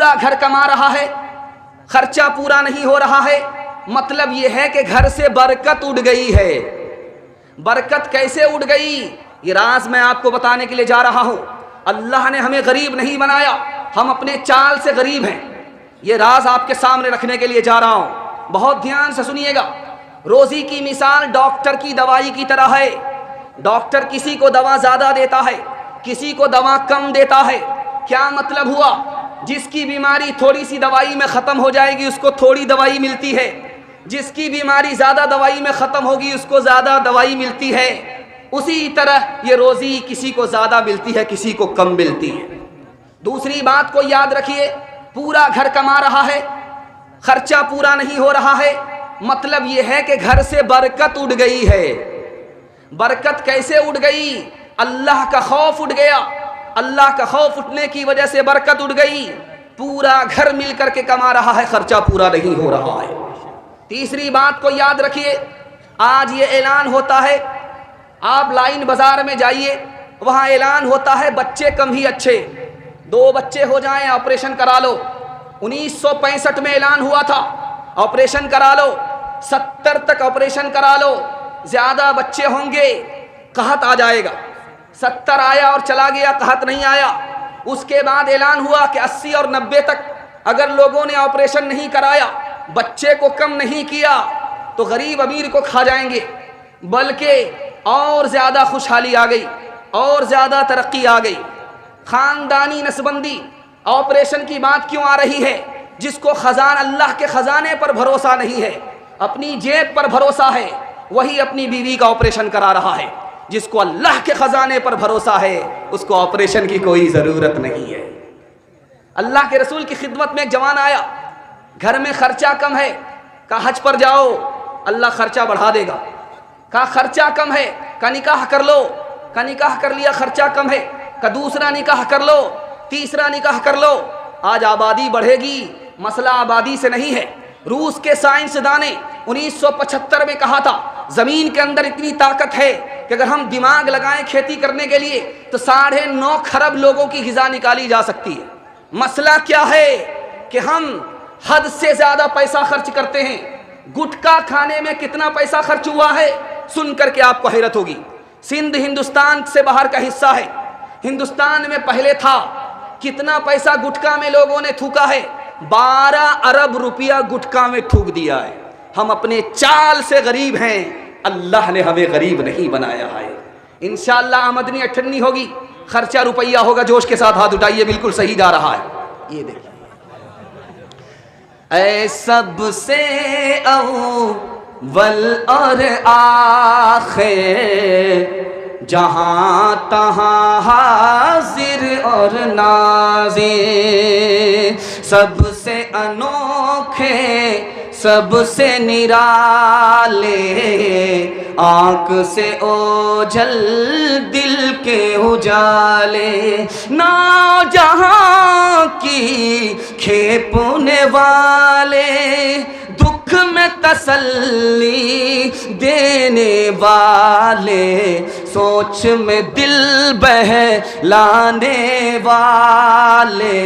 पूरा घर कमा रहा है, खर्चा पूरा नहीं हो रहा है, मतलब यह है कि घर से बरकत उड़ गई है। बरकत कैसे उड़ गई, ये राज मैं आपको बताने के लिए जा रहा हूं। अल्लाह ने हमें गरीब नहीं बनाया, हम अपने चाल से गरीब हैं। ये राज आपके सामने रखने के लिए जा रहा हूं, बहुत ध्यान से सुनिएगा। रोजी की मिसाल डॉक्टर की दवाई की तरह है। डॉक्टर किसी को दवा ज़्यादा देता है, किसी को दवा कम देता है। क्या मतलब हुआ, जिसकी बीमारी थोड़ी सी दवाई में ख़त्म हो जाएगी उसको थोड़ी दवाई मिलती है, जिसकी बीमारी ज़्यादा दवाई में ख़त्म होगी उसको ज़्यादा दवाई मिलती है। उसी तरह ये रोज़ी किसी को ज़्यादा मिलती है, किसी को कम मिलती है। दूसरी बात को याद रखिए, पूरा घर कमा रहा है, खर्चा पूरा नहीं हो रहा है, मतलब ये है कि घर से बरकत उड़ गई है। बरकत कैसे उड़ गई, अल्लाह का खौफ उड़ गया। अल्लाह का खौफ उठने की वजह से बरकत उड़ गई। पूरा घर मिल करके कमा रहा है, खर्चा पूरा नहीं हो रहा है। तीसरी बात को याद रखिए, आज ये ऐलान होता है, आप लाइन बाजार में जाइए, वहाँ ऐलान होता है बच्चे कम ही अच्छे, 2 बच्चे हो जाएं ऑपरेशन करा लो। 1965 में ऐलान हुआ था ऑपरेशन करा लो, 70 तक ऑपरेशन करा लो, ज़्यादा बच्चे होंगे कहत आ जाएगा। 70 आया और चला गया, कहत नहीं आया। उसके बाद ऐलान हुआ कि 80 और 90 तक अगर लोगों ने ऑपरेशन नहीं कराया, बच्चे को कम नहीं किया, तो गरीब अमीर को खा जाएंगे। बल्कि और ज़्यादा खुशहाली आ गई, और ज़्यादा तरक्की आ गई। ख़ानदानी नस्बंदी, ऑपरेशन की बात क्यों आ रही है? जिसको खजान अल्लाह के ख़जाने पर भरोसा नहीं है, अपनी जेब पर भरोसा है, वही अपनी बीवी का ऑपरेशन करा रहा है। जिसको अल्लाह के ख़जाने पर भरोसा है उसको ऑपरेशन की कोई ज़रूरत नहीं है। अल्लाह के रसूल की खिदमत में एक जवान आया, घर में खर्चा कम है, कहा हज पर जाओ अल्लाह खर्चा बढ़ा देगा। कहा खर्चा कम है, का निकाह कर लो, का निकाह कर लिया, खर्चा कम है, का दूसरा निकाह कर लो, तीसरा निकाह कर लो। आज आबादी बढ़ेगी, मसला आबादी से नहीं है। रूस के साइंसदान ने 1975 में कहा था ज़मीन के अंदर इतनी ताकत है कि अगर हम दिमाग लगाएं खेती करने के लिए तो 9.5 खरब लोगों की ग़िज़ा निकाली जा सकती है। मसला क्या है कि हम हद से ज़्यादा पैसा खर्च करते हैं। गुटखा खाने में कितना पैसा खर्च हुआ है, सुन करके आपको हैरत होगी। सिंध हिंदुस्तान से बाहर का हिस्सा है, हिंदुस्तान में पहले था। कितना पैसा गुटखा में लोगों ने थूका है, 12 अरब रुपया गुटखा में थूक दिया है। हम अपने चाल से गरीब हैं, अल्लाह ने हमें गरीब नहीं बनाया है। इंशाअल्लाह आमदनी अठन्नी होगी, खर्चा रुपया होगा। जोश के साथ हाथ उठाइए, बिल्कुल सही जा रहा है। ये देखिए, ऐ सबसे अव्वल और आखिर, जहाँ तहाँ हाजिर और नाज़िर, सबसे अनोखे सबसे निराले, आँख से ओझल दिल के उजाले, ना जहाँ की खेपने वाले, दुख में तसल्ली देने वाले, सोच में दिल बहलाने वाले,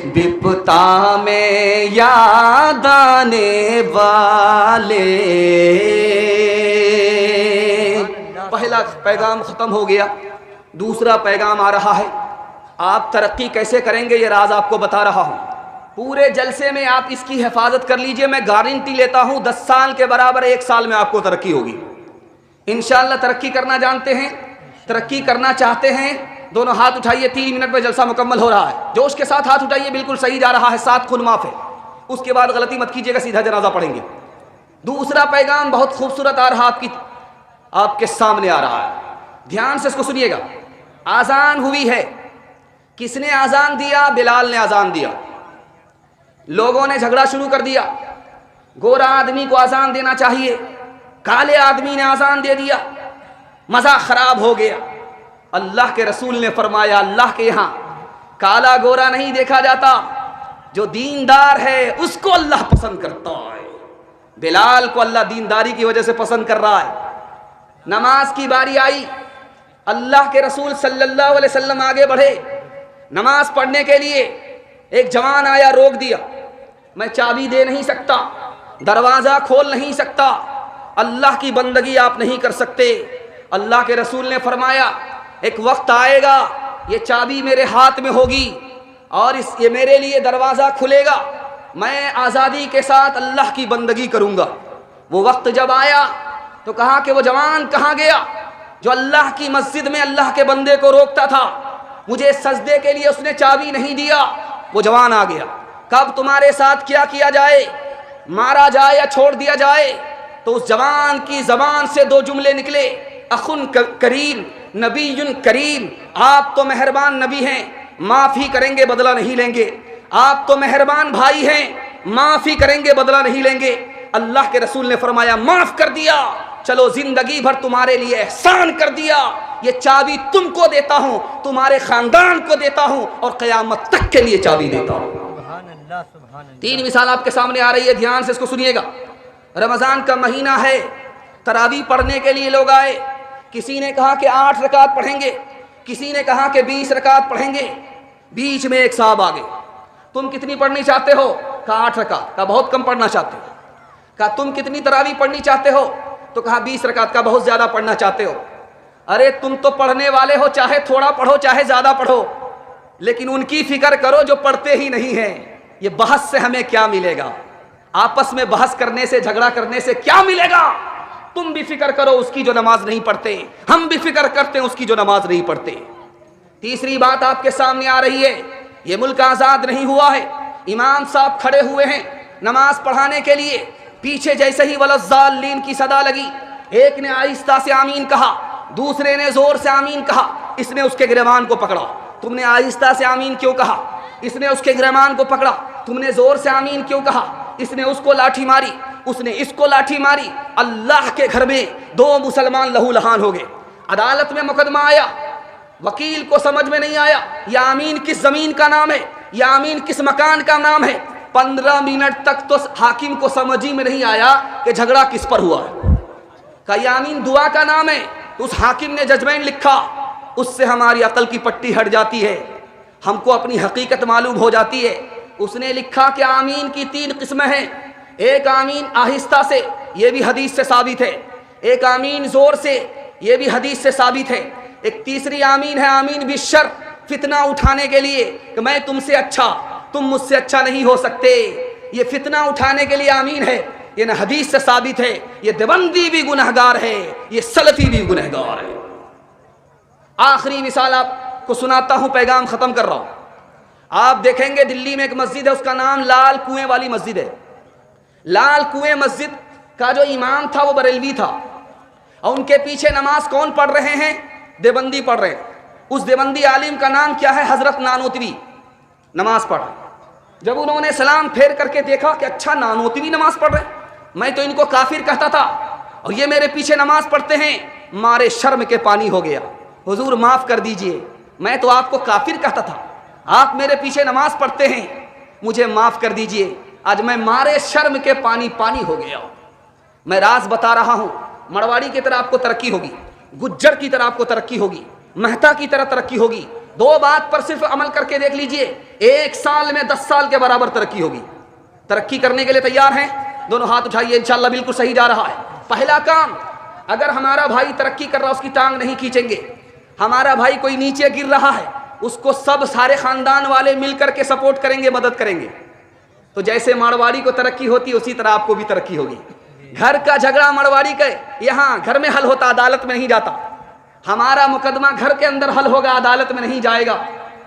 विपता में याद आने वाले। पहला पैगाम ख़त्म हो गया, दूसरा पैगाम आ रहा है। आप तरक्की कैसे करेंगे ये राज आपको बता रहा हूँ। पूरे जलसे में आप इसकी हिफाजत कर लीजिए, मैं गारंटी लेता हूँ 10 साल के बराबर 1 साल में आपको तरक्की होगी इंशाअल्लाह। तरक्की करना जानते हैं, तरक्की करना चाहते हैं, दोनों हाथ उठाइए। 3 मिनट में जलसा मुकम्मल हो रहा है। जोश के साथ हाथ उठाइए, बिल्कुल सही जा रहा है। 7 खुद माफ है, उसके बाद गलती मत कीजिएगा, सीधा जनाजा पढ़ेंगे। दूसरा पैगाम बहुत खूबसूरत आ रहा, आपके सामने आ रहा है। ध्यान से इसको सुनिएगा। आज़ान हुई है, किसने आज़ान दिया? बिलाल ने आज़ान दिया। लोगों ने झगड़ा शुरू कर दिया, गोरा आदमी को आज़ान देना चाहिए, काले आदमी ने आज़ान दे दिया, मज़ा ख़राब हो गया। अल्लाह के रसूल ने फरमाया, अल्लाह के यहाँ काला गोरा नहीं देखा जाता, जो दीनदार है उसको अल्लाह पसंद करता है। बिलाल को अल्लाह दीनदारी की वजह से पसंद कर रहा है। नमाज की बारी आई, अल्लाह के रसूल सल्लल्लाहु अलैहि वसल्लम आगे बढ़े नमाज पढ़ने के लिए। एक जवान आया, रोक दिया, मैं चाबी दे नहीं सकता, दरवाजा खोल नहीं सकता, अल्लाह की बंदगी आप नहीं कर सकते। अल्लाह के रसूल ने फरमाया एक वक्त आएगा ये चाबी मेरे हाथ में होगी और ये मेरे लिए दरवाजा खुलेगा, मैं आज़ादी के साथ अल्लाह की बंदगी करूंगा। वो वक्त जब आया तो कहा कि वो जवान कहाँ गया जो अल्लाह की मस्जिद में अल्लाह के बंदे को रोकता था, मुझे सजदे के लिए उसने चाबी नहीं दिया। वो जवान आ गया। कब तुम्हारे साथ क्या किया जाए, मारा जाए या छोड़ दिया जाए? तो उस जवान की जबान से दो जुमले निकले, अखुन करीम, नबीयुन करीम, आप तो मेहरबान नबी हैं, माफ़ी करेंगे बदला नहीं लेंगे। आप तो मेहरबान भाई हैं, माफ़ी करेंगे बदला नहीं लेंगे। अल्लाह के रसूल ने फरमाया माफ़ कर दिया, चलो जिंदगी भर तुम्हारे लिए एहसान कर दिया, ये चाबी तुमको देता हूँ, तुम्हारे खानदान को देता हूँ और क़यामत तक के लिए चाबी देता हूँ। तीन मिसाल आपके सामने आ रही है, ध्यान से इसको सुनिएगा। रमज़ान का महीना है, तरावी पढ़ने के लिए लोग आए। किसी ने कहा कि 8 रकात पढ़ेंगे, किसी ने कहा कि 20 रकात पढ़ेंगे। बीच में एक साहब आ गए, तुम कितनी पढ़नी चाहते हो? कहा 8 रकात। कहा बहुत कम पढ़ना चाहते हो? कहा तुम कितनी तरावी पढ़नी चाहते हो? तो कहा 20 रकात। का बहुत ज़्यादा पढ़ना चाहते हो? अरे तुम तो पढ़ने वाले हो, चाहे थोड़ा पढ़ो चाहे ज़्यादा पढ़ो, लेकिन उनकी फिक्र करो जो पढ़ते ही नहीं हैं। ये बहस से हमें क्या मिलेगा? आपस में बहस करने से, झगड़ा करने से क्या मिलेगा? तुम भी फिक्र करो उसकी जो नमाज नहीं पढ़ते, हम भी फिक्र करते हैं उसकी जो नमाज नहीं पढ़ते। तीसरी बात आपके सामने आ रही है, ये मुल्क आज़ाद नहीं हुआ है। इमाम साहब खड़े हुए हैं नमाज पढ़ाने के लिए, पीछे जैसे ही वलज़्ज़ालीन की सदा लगी, एक ने आहिस्ता से आमीन कहा, दूसरे ने जोर से आमीन कहा। इसने उसके गिरबान को पकड़ा, तुमने आहिस्ता से आमीन क्यों कहा? इसने उसके गिरबान को पकड़ा, तुमने जोर से आमीन क्यों कहा? इसने उसको लाठी मारी, उसने इसको लाठी मारी। अल्लाह के घर में 2 मुसलमान लहूलहान हो गए। अदालत में मुकदमा आया, वकील को समझ में नहीं आया या आमीन किस जमीन का नाम है, या आमीन किस मकान का नाम है। 15 मिनट तक तो हाकिम को समझ ही में नहीं आया कि झगड़ा किस पर हुआ है। का या आमीन दुआ का नाम है, तो उस हाकिम ने जजमेंट लिखा, उससे हमारी अकल की पट्टी हट जाती है, हमको अपनी हकीकत मालूम हो जाती है। उसने लिखा कि आमीन की 3 किस्में हैं। एक आमीन आहिस्ता से, ये भी हदीस से साबित है। एक आमीन जोर से, ये भी हदीस से साबित है। एक तीसरी आमीन है आमीन बिशर, फितना उठाने के लिए कि मैं तुमसे अच्छा, तुम मुझसे अच्छा नहीं हो सकते। ये फितना उठाने के लिए आमीन है, ये न हदीस से साबित है। ये देवबंदी भी गुनहगार है, ये सलफी भी गुनहगार है। आखिरी मिसाल आपको सुनाता हूँ, पैगाम ख़त्म कर रहा हूँ। आप देखेंगे दिल्ली में एक मस्जिद है, उसका नाम लाल कुएं वाली मस्जिद है। लाल कुएं मस्जिद का जो इमाम था वो बरेलवी था, और उनके पीछे नमाज कौन पढ़ रहे हैं? देवबंदी पढ़ रहे हैं। उस देवबंदी आलिम का नाम क्या है? हजरत नानोतवी नमाज पढ़ रहे। जब उन्होंने सलाम फेर करके देखा कि अच्छा नानोतवी नमाज पढ़ रहे, मैं तो इनको काफिर कहता था और ये मेरे पीछे नमाज पढ़ते हैं, मारे शर्म के पानी हो गया। हुजूर माफ़ कर दीजिए, मैं तो आपको काफिर कहता था, आप मेरे पीछे नमाज पढ़ते हैं, मुझे माफ़ कर दीजिए। आज मैं मारे शर्म के पानी पानी हो गया। मैं राज बता रहा हूँ, मरवाड़ी की तरह आपको तरक्की होगी, गुज्जर की तरह आपको तरक्की होगी, मेहता की तरह तरक्की होगी। 2 बात पर सिर्फ अमल करके देख लीजिए, 1 साल में 10 साल के बराबर तरक्की होगी। तरक्की करने के लिए तैयार हैं? दोनों हाथ उठाइए, इंशाल्लाह बिल्कुल सही जा रहा है। पहला काम, अगर हमारा भाई तरक्की कर रहा है उसकी टांग नहीं खींचेंगे। हमारा भाई कोई नीचे गिर रहा है, उसको सब सारे खानदान वाले मिल करके सपोर्ट करेंगे, मदद करेंगे। तो जैसे मारवाड़ी को तरक्की होती है उसी तरह आपको भी तरक्की होगी। घर का झगड़ा मारवाड़ी का यहाँ घर में हल होता, अदालत में नहीं जाता। हमारा मुकदमा घर के अंदर हल होगा, अदालत में नहीं जाएगा।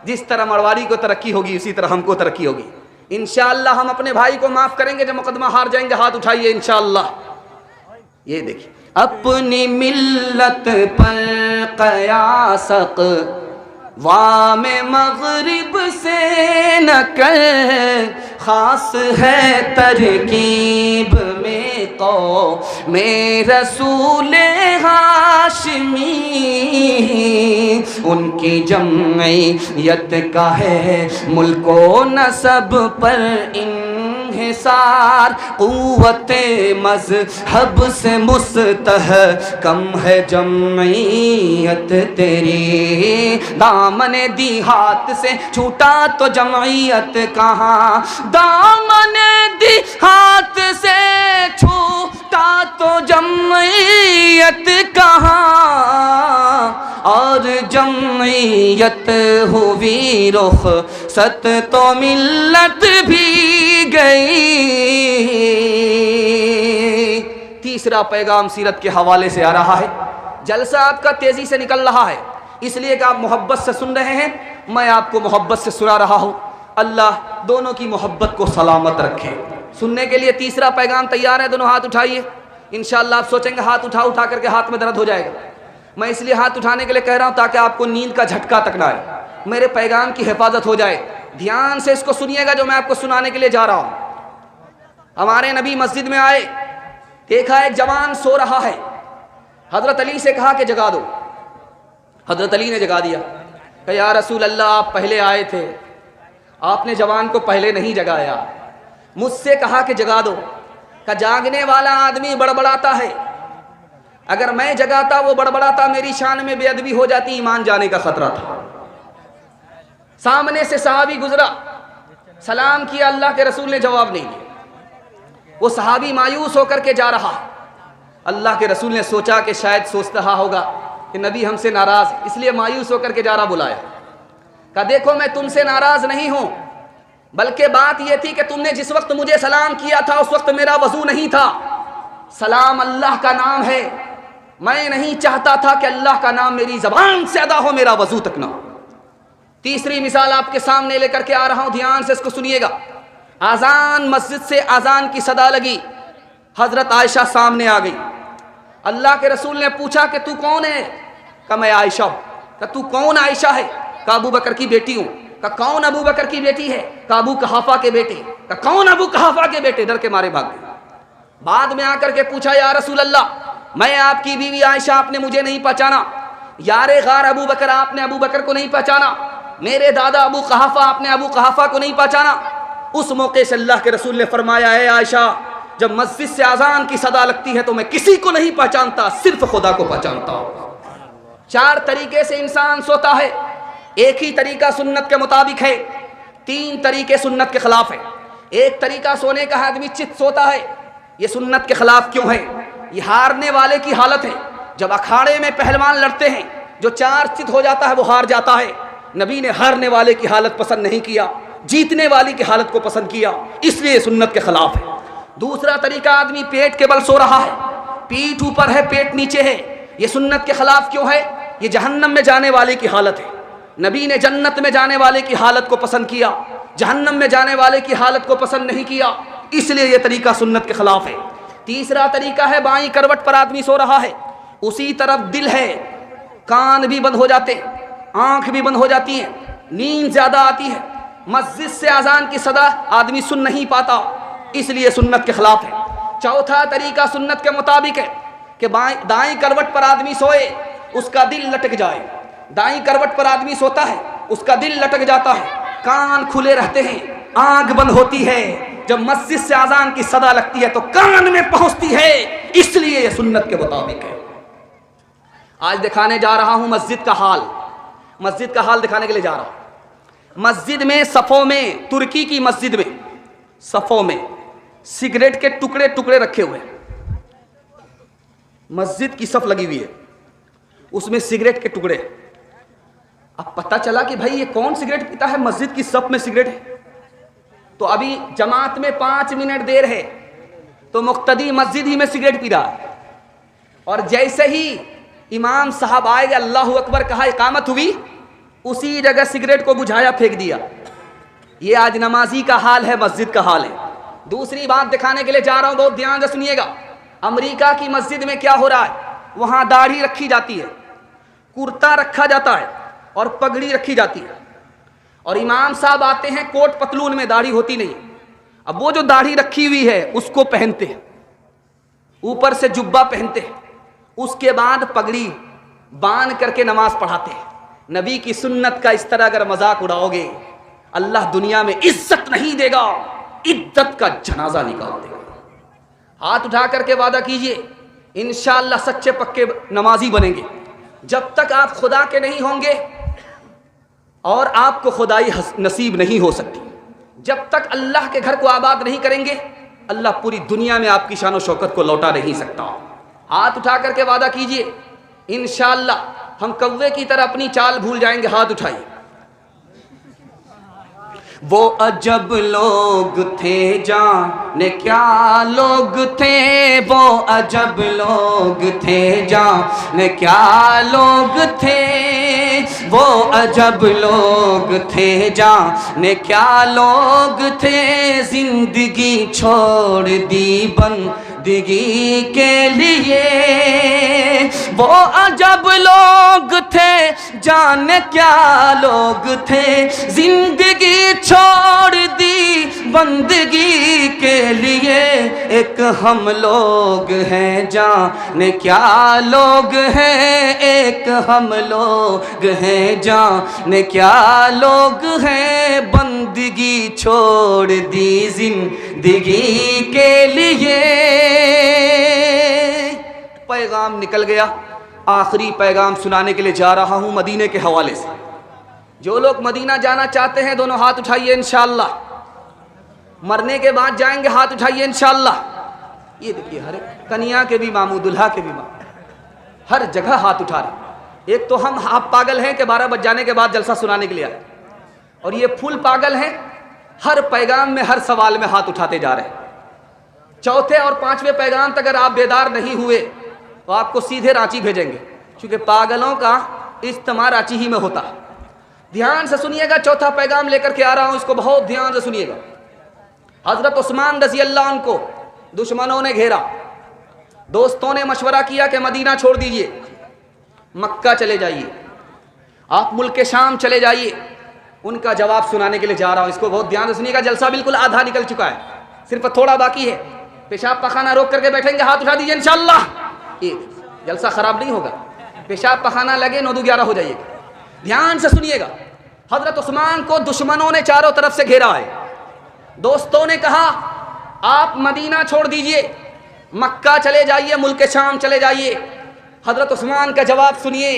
जिस तरह मारवाड़ी को तरक्की होगी उसी तरह हमको तरक्की होगी। इंशाअल्लाह हम अपने भाई को माफ करेंगे जब मुकदमा हार जाएंगे। हाथ उठाइए इंशाअल्लाह। ये देखिए, अपनी मिल्लत पर कयासक वाम मगरिब से न कर, खास है तरकीब में तो में रसूल हाशमी, उनकी जमईयत का है मुल्को नसब पर इन इंहिसार, क़ुव्वते मज़हब से मुस्तहकम है जमईयत तेरी। दामने दी हाथ से छूटा तो जमईयत कहाँ, दामने दी हाथ से छूटा तो जमईयत कहाँ, और जमईयत हुई रुख़सत तो मिल्लत भी गई। तीसरा पैगाम सीरत के हवाले से आ रहा है। जलसा आपका तेजी से निकल रहा है, इसलिए कि आप मोहब्बत से सुन रहे हैं, मैं आपको मोहब्बत से सुना रहा हूँ। अल्लाह दोनों की मोहब्बत को सलामत रखे। सुनने के लिए तीसरा पैगाम तैयार है? दोनों हाथ उठाइए। इंशाअल्लाह आप सोचेंगे हाथ उठा करके हाथ में दर्द हो जाएगा। मैं इसलिए हाथ उठाने के लिए कह रहा हूँ ताकि आपको नींद का झटका तक ना आए, मेरे पैगाम की हिफाजत हो जाए। ध्यान से इसको सुनिएगा जो मैं आपको सुनाने के लिए जा रहा हूँ। हमारे नबी मस्जिद में आए, देखा एक जवान सो रहा है। हजरत अली से कहा कि जगा दो। हजरत अली ने जगा दिया। कहा या रसूल अल्लाह, आप पहले आए थे, आपने जवान को पहले नहीं जगाया। मुझसे कहा कि जगा दो। का जागने वाला आदमी बड़बड़ाता है, अगर मैं जगाता वो बड़बड़ाता, मेरी शान में बेअदबी हो जाती, ईमान जाने का खतरा था। सामने से सहाबी गुजरा, सलाम किया, अल्लाह के रसूल ने जवाब नहीं दिया। वो सहाबी मायूस होकर के जा रहा। अल्लाह के रसूल ने सोचा कि शायद सोच रहा होगा कि नबी हमसे नाराज, इसलिए मायूस होकर के जा रहा। बुलाया, कहा देखो मैं तुमसे नाराज नहीं हूं, बल्कि बात यह थी कि तुमने जिस वक्त मुझे सलाम किया था उस वक्त मेरा वजू नहीं था। सलाम अल्लाह का नाम है, मैं नहीं चाहता था कि अल्लाह का नाम मेरी जबान से अदा हो, मेरा वजू तक ना हो। तीसरी मिसाल आपके सामने लेकर के आ रहा हूं, ध्यान से इसको सुनिएगा। आजान, मस्जिद से आजान की सदा लगी। हजरत आयशा सामने आ गई। अल्लाह के रसूल ने पूछा कि तू कौन है? कहा मैं आयशा। कहा तू कौन आयशा है? कहा अबू बकर की बेटी हूं। कहा कौन अबू बकर की बेटी है? कहा अबू कहाफा के बेटे। कहा कौन अबू कहाफा के बेटे? डर के मारे भाग गए। बाद में आकर के पूछा या रसूल अल्लाह, मैं आपकी बीवी आयशा, आपने मुझे नहीं पहचाना। यारे गार अबू बकर, आपने अबू बकर को नहीं पहचाना। मेरे दादा अबू कहाफा, आपने अबू कहाफा को नहीं पहचाना। उस मौके से अल्लाह के रसूल ने फरमाया है आयशा, जब मस्जिद से अजान की सदा लगती है तो मैं किसी को नहीं पहचानता, सिर्फ खुदा को पहचानता हूं। 4 तरीके से इंसान सोता है, एक ही तरीका सुन्नत के मुताबिक है, 3 तरीके सुन्नत के खिलाफ है। एक तरीका सोने का आदमी चित सोता है, ये सुन्नत के खिलाफ क्यों है? ये हारने वाले की हालत है। जब अखाड़े में पहलवान लड़ते हैं, जो 4 चित हो जाता है वो हार जाता है। नबी ने हारने वाले की हालत पसंद नहीं किया, जीतने वाली की हालत को पसंद किया, इसलिए सुन्नत के खिलाफ है। दूसरा तरीका, आदमी पेट के बल सो रहा है, पीठ ऊपर है पेट नीचे है, ये सुन्नत के खिलाफ क्यों है? ये जहन्नम में जाने वाले की हालत है। नबी ने जन्नत में जाने वाले की हालत को पसंद किया, जहन्नम में जाने वाले की हालत को पसंद नहीं किया, इसलिए यह तरीका सुन्नत के खिलाफ है। तीसरा तरीका है, बाईं करवट पर आदमी सो रहा है, उसी तरफ दिल है, कान भी बंद हो जाते, आंख भी बंद हो जाती है, नींद ज्यादा आती है, मस्जिद से अजान की सदा आदमी सुन नहीं पाता, इसलिए सुन्नत के खिलाफ है। चौथा तरीका सुन्नत के मुताबिक है कि दाईं करवट पर आदमी सोए, उसका दिल लटक जाए। दाईं करवट पर आदमी सोता है, उसका दिल लटक जाता है, कान खुले रहते हैं, आंख बंद होती है। जब मस्जिद से अजान की सदा लगती है तो कान में पहुंचती है, इसलिए यह सुन्नत के मुताबिक है। आज दिखाने जा रहा हूं मस्जिद का हाल, मस्जिद का हाल दिखाने के लिए जा रहा हूं। मस्जिद में सफ़ों में, तुर्की की मस्जिद में सफ़ों में सिगरेट के टुकड़े टुकड़े रखे हुए हैं। मस्जिद की सफ़ लगी हुई है, उसमें सिगरेट के टुकड़े। अब पता चला कि भाई ये कौन सिगरेट पीता है, मस्जिद की सफ़ में सिगरेट है। तो अभी जमात में 5 मिनट देर है तो मुक्तदी मस्जिद ही में सिगरेट पी रहा है, और जैसे ही इमाम साहब आएगा, अल्लाहु अकबर कहा, इकामत हुई, उसी जगह सिगरेट को बुझाया, फेंक दिया। ये आज नमाजी का हाल है, मस्जिद का हाल है। दूसरी बात दिखाने के लिए जा रहा हूं, बहुत ध्यान से सुनिएगा। अमेरिका की मस्जिद में क्या हो रहा है, वहां दाढ़ी रखी जाती है, कुर्ता रखा जाता है और पगड़ी रखी जाती है, और इमाम साहब आते हैं कोट पतलून में, दाढ़ी होती नहीं। अब वो जो दाढ़ी रखी हुई है उसको पहनते हैं, ऊपर से जुब्बा पहनते हैं, उसके बाद पगड़ी बांध करके नमाज पढ़ाते हैं। नबी की सुन्नत का इस तरह अगर मजाक उड़ाओगे, अल्लाह दुनिया में इज्जत नहीं देगा, इज्जत का जनाजा निकाल देगा। हाथ उठा करके वादा कीजिए, इंशाअल्लाह सच्चे पक्के नमाजी बनेंगे। जब तक आप खुदा के नहीं होंगे और आपको खुदाई नसीब नहीं हो सकती, जब तक अल्लाह के घर को आबाद नहीं करेंगे, अल्लाह पूरी दुनिया में आपकी शान और शौकत को लौटा नहीं सकता। हाथ उठा करके वादा कीजिए, इंशाअल्लाह हम कौवे की तरह अपनी चाल भूल जाएंगे। हाथ उठाइए। वो अजब लोग थे, जाने क्या लोग थे, वो अजब लोग थे, जाने क्या लोग थे, वो अजब लोग थे, जाने क्या लोग थे, जिंदगी छोड़ दी बंदगी के लिए, वो अजब लोग थे, जाने क्या लोग थे, जिंदगी छोड़ दी बंदगी के लिए, एक हम लोग हैं, जाने क्या लोग हैं, एक हम लोग हैं, जाने क्या लोग हैं, बंदगी छोड़ दी जिंदगी के लिए। पैगाम निकल गया। आखिरी पैगाम सुनाने के लिए जा रहा हूं मदीने के हवाले से। जो लोग मदीना जाना चाहते हैं दोनों हाथ उठाइए इंशाअल्लाह। मरने के बाद जाएंगे, हाथ उठाइए इंशाअल्लाह। ये देखिए, हर कन्या के भी मामू, दुल्हा के भी मामू, हर जगह हाथ उठा रहे। एक तो हम आप पागल हैं कि 12 बज जाने के बाद जलसा सुनाने के लिए आए, और ये फुल पागल हैं, हर पैगाम में हर सवाल में हाथ उठाते जा रहे हैं। चौथे और पांचवें पैगाम तक अगर आप बेदार नहीं हुए तो आपको सीधे रांची भेजेंगे, क्योंकि पागलों का इज्तिमा रांची ही में होता है। ध्यान से सुनिएगा, चौथा पैगाम लेकर के आ रहा हूं, इसको बहुत ध्यान से सुनिएगा। हजरत उस्मान रज़ी अल्लाह अन्हु को दुश्मनों ने घेरा। दोस्तों ने मशवरा किया कि मदीना छोड़ दीजिए, मक्का चले जाइए, आप मुल्क शाम चले जाइए। उनका जवाब सुनाने के लिए जा रहा हूं, इसको बहुत ध्यान से सुनिएगा। जलसा बिल्कुल आधा निकल चुका है, सिर्फ थोड़ा बाकी है। पेशाब पखाना रोक करके बैठेंगे, हाथ उठा दीजिए इंशाअल्लाह। ये जलसा खराब नहीं होगा। पेशाब पखाना लगे 9-11 हो जाइएगा। ध्यान से सुनिएगा। हजरत उस्मान को दुश्मनों ने चारों तरफ से घेरा है। दोस्तों ने कहा आप मदीना छोड़ दीजिए, मक्का चले जाइए, मुल्क शाम चले जाइए। हजरत उस्मान का जवाब सुनिए।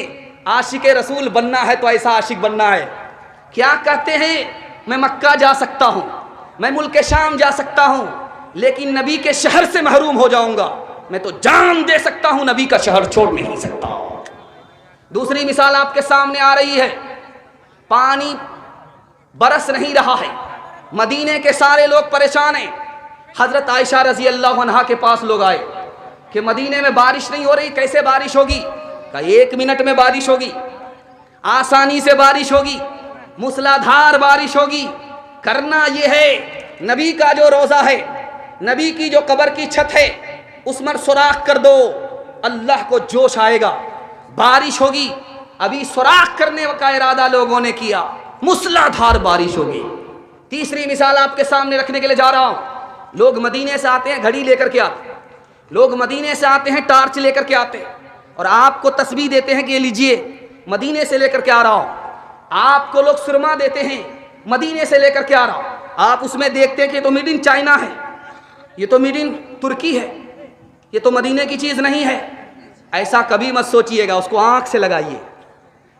आशिक रसूल बनना है तो ऐसा आशिक बनना है। क्या कहते हैं, मैं मक्का जा सकता हूं, मैं मुल्क शाम जा सकता हूं, लेकिन नबी के शहर से महरूम हो जाऊंगा। मैं तो जान दे सकता हूं, नबी का शहर छोड़ नहीं सकता। दूसरी मिसाल आपके सामने आ रही है। पानी बरस नहीं रहा है, मदीने के सारे लोग परेशान हैं। हजरत आयशा रजी अल्लाह अन्हा के पास लोग आए कि मदीने में बारिश नहीं हो रही, कैसे बारिश होगी? कहा 1 मिनट में बारिश होगी, आसानी से बारिश होगी, मूसलाधार बारिश होगी। करना यह है, नबी का जो रोज़ा है, नबी की जो कब्र की छत है, उसमें सुराख कर दो, अल्लाह को जोश आएगा, बारिश होगी। अभी सुराख करने का इरादा लोगों ने किया, मूसलाधार बारिश होगी। तीसरी मिसाल आपके सामने रखने के लिए जा रहा हूं। लोग मदीने से आते हैं, घड़ी लेकर के आते, लोग मदीने से आते हैं, टार्च लेकर के आते हैं, और आपको तस्बीह देते हैं कि ये लीजिए, मदीने से लेकर के आ रहा हूं। आपको लोग सुरमा देते हैं, मदीने से लेकर के आ रहा हूं। आप उसमें देखते हैं कि ये तो मेड इन चाइना है, ये तो मेड इन तुर्की है, ये तो मदीने की चीज़ नहीं है। ऐसा कभी मत सोचिएगा, उसको आंख से लगाइए।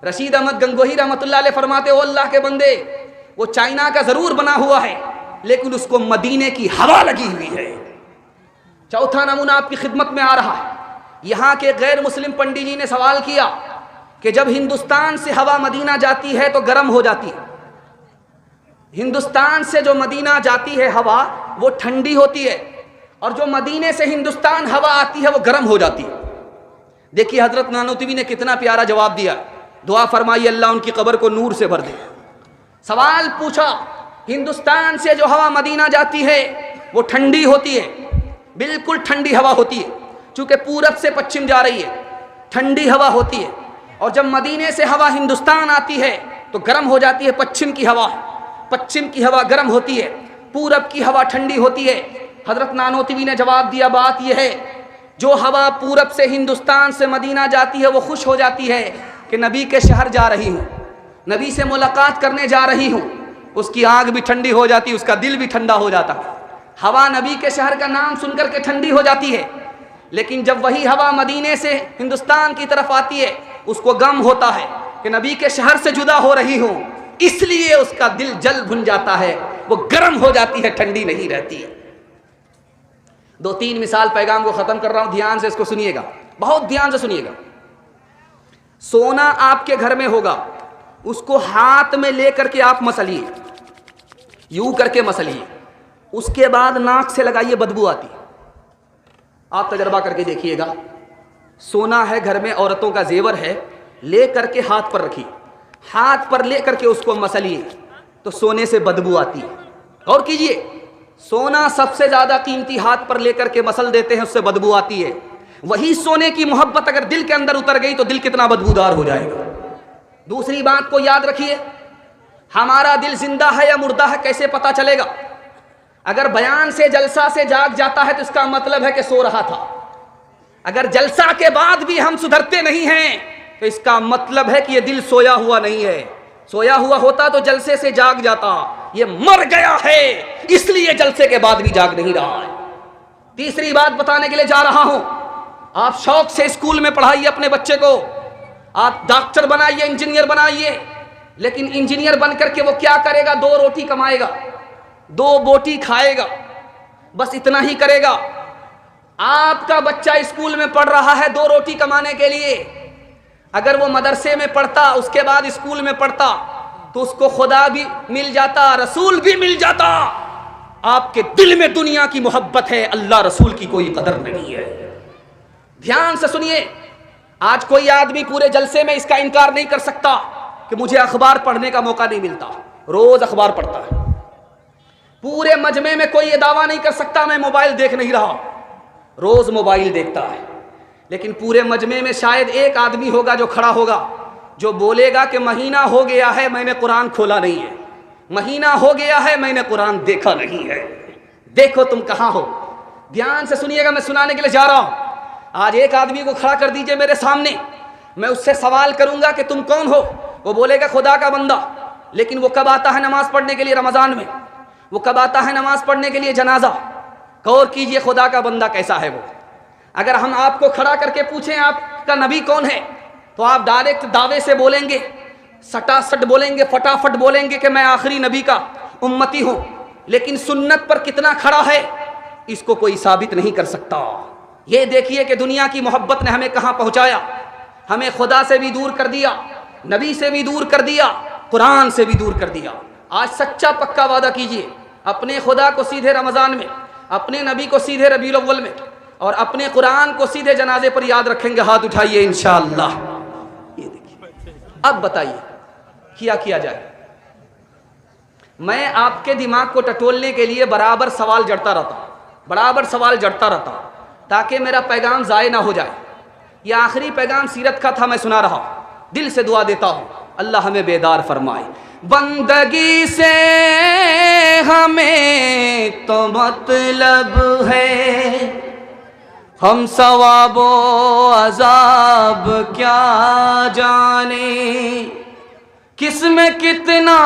रशीद अहमद गंगोही रहमतुल्लाह अलैह फरमाते, ओ अल्लाह के बंदे, वो चाइना का ज़रूर बना हुआ है, लेकिन उसको मदीने की हवा लगी हुई है। चौथा नमूना आपकी खिदमत में आ रहा है। यहाँ के गैर मुस्लिम पंडित जी ने सवाल किया कि जब हिंदुस्तान से हवा मदीना जाती है तो गर्म हो जाती है, हिंदुस्तान से जो मदीना जाती है हवा वो ठंडी होती है, और जो मदीने से हिंदुस्तान हवा आती है वो गर्म हो जाती है। देखिए हजरत नानोतवी ने कितना प्यारा जवाब दिया। दुआ फरमाइए अल्लाह उनकी कब्र को नूर से भर दे। सवाल पूछा, हिंदुस्तान से जो हवा मदीना जाती है वो ठंडी होती है, बिल्कुल ठंडी हवा होती है, चूंकि पूरब से पश्चिम जा रही है, ठंडी हवा होती है। और जब मदीने से हवा हिंदुस्तान आती है तो गर्म हो जाती है, पश्चिम की हवा, पश्चिम की हवा गर्म होती है, पूरब की हवा ठंडी होती है। हजरत नानोतवी ने जवाब दिया, बात यह है, जो हवा पूरब से हिंदुस्तान से मदीना जाती है वो खुश हो जाती है कि नबी के शहर जा रही हूँ, नबी से मुलाकात करने जा रही हूँ, उसकी आँख भी ठंडी हो जाती, उसका दिल भी ठंडा हो जाता। हवा नबी के शहर का नाम सुनकर के ठंडी हो जाती है, लेकिन जब वही हवा मदीने से हिंदुस्तान की तरफ आती है उसको गम होता है कि नबी के शहर से जुदा हो रही हूँ, इसलिए उसका दिल जल भुन जाता है, वो गर्म हो जाती है, ठंडी नहीं रहती है। 2-3 मिसाल पैगाम को ख़त्म कर रहा हूँ, ध्यान से इसको सुनिएगा, बहुत ध्यान से सुनिएगा। सोना आपके घर में होगा, उसको हाथ में लेकर के आप मसलिए, यूं करके मसलिए, उसके बाद नाक से लगाइए, बदबू आती है। आप तजर्बा करके देखिएगा। सोना है घर में, औरतों का जेवर है, ले करके हाथ पर रखिए, हाथ पर ले करके उसको मसलिए तो सोने से बदबू आती है। और कीजिए, सोना सबसे ज़्यादा कीमती हाथ पर लेकर के मसल देते हैं, उससे बदबू आती है। वही सोने की मोहब्बत अगर दिल के अंदर उतर गई तो दिल कितना बदबूदार हो जाएगा। दूसरी बात को याद रखिए, हमारा दिल जिंदा है या मुर्दा है कैसे पता चलेगा? अगर बयान से जलसा से जाग जाता है तो इसका मतलब है कि सो रहा था। अगर जलसा के बाद भी हम सुधरते नहीं हैं तो इसका मतलब है कि यह दिल सोया हुआ नहीं है। सोया हुआ होता तो जलसे से जाग जाता, ये मर गया है इसलिए जलसे के बाद भी जाग नहीं रहा है। तीसरी बात बताने के लिए जा रहा हूं, आप शौक से स्कूल में पढ़ाइए अपने बच्चे को, आप डॉक्टर बनाइए, इंजीनियर बनाइए, लेकिन इंजीनियर बनकर के वो क्या करेगा? 2 रोटी कमाएगा, 2 बोटी खाएगा, बस इतना ही करेगा। आपका बच्चा स्कूल में पढ़ रहा है 2 रोटी कमाने के लिए, अगर वो मदरसे में पढ़ता, उसके बाद स्कूल में पढ़ता, तो उसको खुदा भी मिल जाता, रसूल भी मिल जाता। आपके दिल में दुनिया की मोहब्बत है, अल्लाह रसूल की कोई कदर नहीं है। ध्यान से सुनिए, आज कोई आदमी पूरे जलसे में इसका इनकार नहीं कर सकता कि मुझे अखबार पढ़ने का मौका नहीं मिलता, रोज अखबार पढ़ता है। पूरे मजमे में कोई ये दावा नहीं कर सकता मैं मोबाइल देख नहीं रहा, रोज मोबाइल देखता है। लेकिन पूरे मजमे में शायद एक आदमी होगा जो खड़ा होगा, जो बोलेगा कि महीना हो गया है मैंने कुरान खोला नहीं है, महीना हो गया है मैंने कुरान देखा नहीं है। देखो तुम कहाँ हो। ध्यान से सुनिएगा, मैं सुनाने के लिए जा रहा हूं। आज एक आदमी को खड़ा कर दीजिए मेरे सामने, मैं उससे सवाल करूंगा कि तुम कौन हो? वो बोलेगा खुदा का बंदा। लेकिन वो कब आता है नमाज पढ़ने के लिए रमजान में? वो कब आता है नमाज पढ़ने के लिए जनाजा? गौर कीजिए, खुदा का बंदा कैसा है वो। अगर हम आपको खड़ा करके पूछें आपका नबी कौन है, तो आप डायरेक्ट दावे से बोलेंगे, सटासट बोलेंगे, फटाफट बोलेंगे कि मैं आखिरी नबी का उम्मती हूं। लेकिन सुन्नत पर कितना खड़ा है इसको कोई साबित नहीं कर सकता। ये देखिए कि दुनिया की मोहब्बत ने हमें कहां पहुंचाया। हमें खुदा से भी दूर कर दिया, नबी से भी दूर कर दिया, कुरान से भी दूर कर दिया। आज सच्चा पक्का वादा कीजिए, अपने खुदा को सीधे रमजान में, अपने नबी को सीधे रबीउल अव्वल में, और अपने कुरान को सीधे जनाजे पर याद रखेंगे। हाथ उठाइए इंशाअल्लाह। ये देखिए, अब बताइए किया जाए। मैं आपके दिमाग को टटोलने के लिए बराबर सवाल जड़ता रहता ताकि मेरा पैगाम ज़ाय ना हो जाए। यह आखिरी पैगाम सीरत का था, मैं सुना रहा हूँ। दिल से दुआ देता हूँ अल्लाह हमें बेदार फरमाए। बंदगी से हमें तो मतलब है, हम सवाबो अजाब क्या जाने, किसमें कितना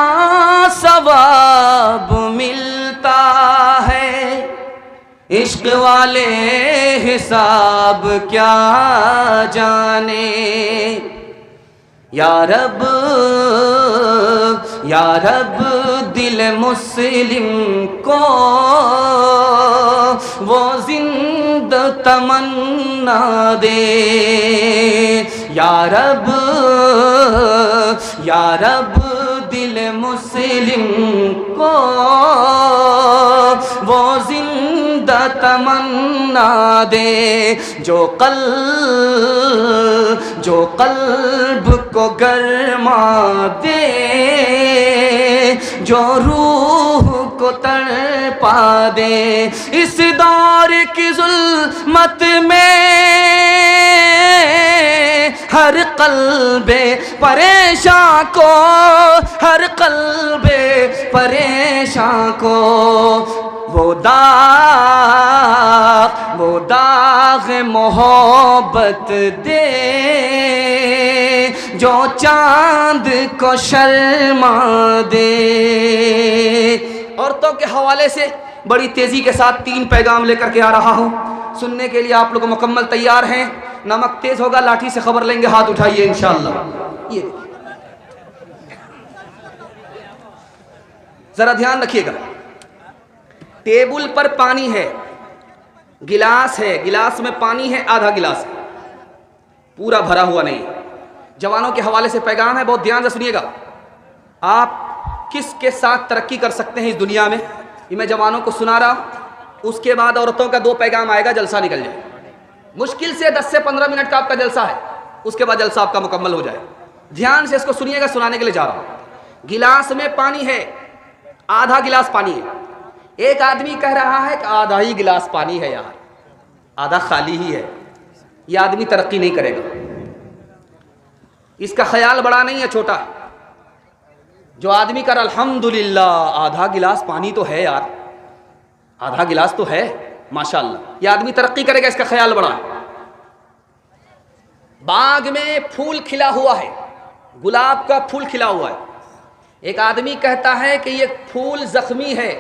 सवाब मिलता है, इश्क वाले हिसाब क्या जाने। या रब दिल मुस्लिम को वो जिंदा तमन्ना दे। या रब दिल मुस्लिम को वो जिंदा तमन्ना दे, जो कल्ब को गरमा दे, जो रूह को तड़पा दे। इस दौर की जुल्मत में हर कल्बे परेशान को, हर कल्बे परेशान को वो दाग मोहब्बत दे, जो चांद को शर्मा दे। औरतों के हवाले से बड़ी तेज़ी के साथ 3 पैगाम लेकर के आ रहा हूँ। सुनने के लिए आप लोग मुकम्मल तैयार हैं? नमक तेज़ होगा, लाठी से खबर लेंगे, हाथ उठाइए इंशाअल्लाह। ये ज़रा ध्यान रखिएगा, टेबल पर पानी है, गिलास है, गिलास में पानी है, आधा गिलास है, पूरा भरा हुआ नहीं। जवानों के हवाले से पैगाम है, बहुत ध्यान से सुनिएगा। आप किसके साथ तरक्की कर सकते हैं इस दुनिया में, ये मैं जवानों को सुना रहा हूँ। उसके बाद औरतों का 2 पैगाम आएगा, जलसा निकल जाए। मुश्किल से 10 से 15 मिनट का आपका जलसा है, उसके बाद जलसा आपका मुकम्मल हो जाए। ध्यान से इसको सुनिएगा, सुनाने के लिए जा रहा हूँ। गिलास में पानी है, आधा गिलास पानी है। एक आदमी कह रहा है कि आधा ही गिलास पानी है यार, आधा खाली ही है। यह आदमी तरक्की नहीं करेगा। इसका ख्याल बड़ा नहीं है, छोटा। जो आदमी कर अल्हम्दुलिल्लाह आधा गिलास पानी तो है यार, आधा गिलास तो है माशाअल्लाह, यह आदमी तरक्की करेगा, इसका ख्याल बड़ा है। बाग में फूल खिला हुआ है, गुलाब का फूल खिला हुआ है। एक आदमी कहता है कि ये फूल जख्मी है,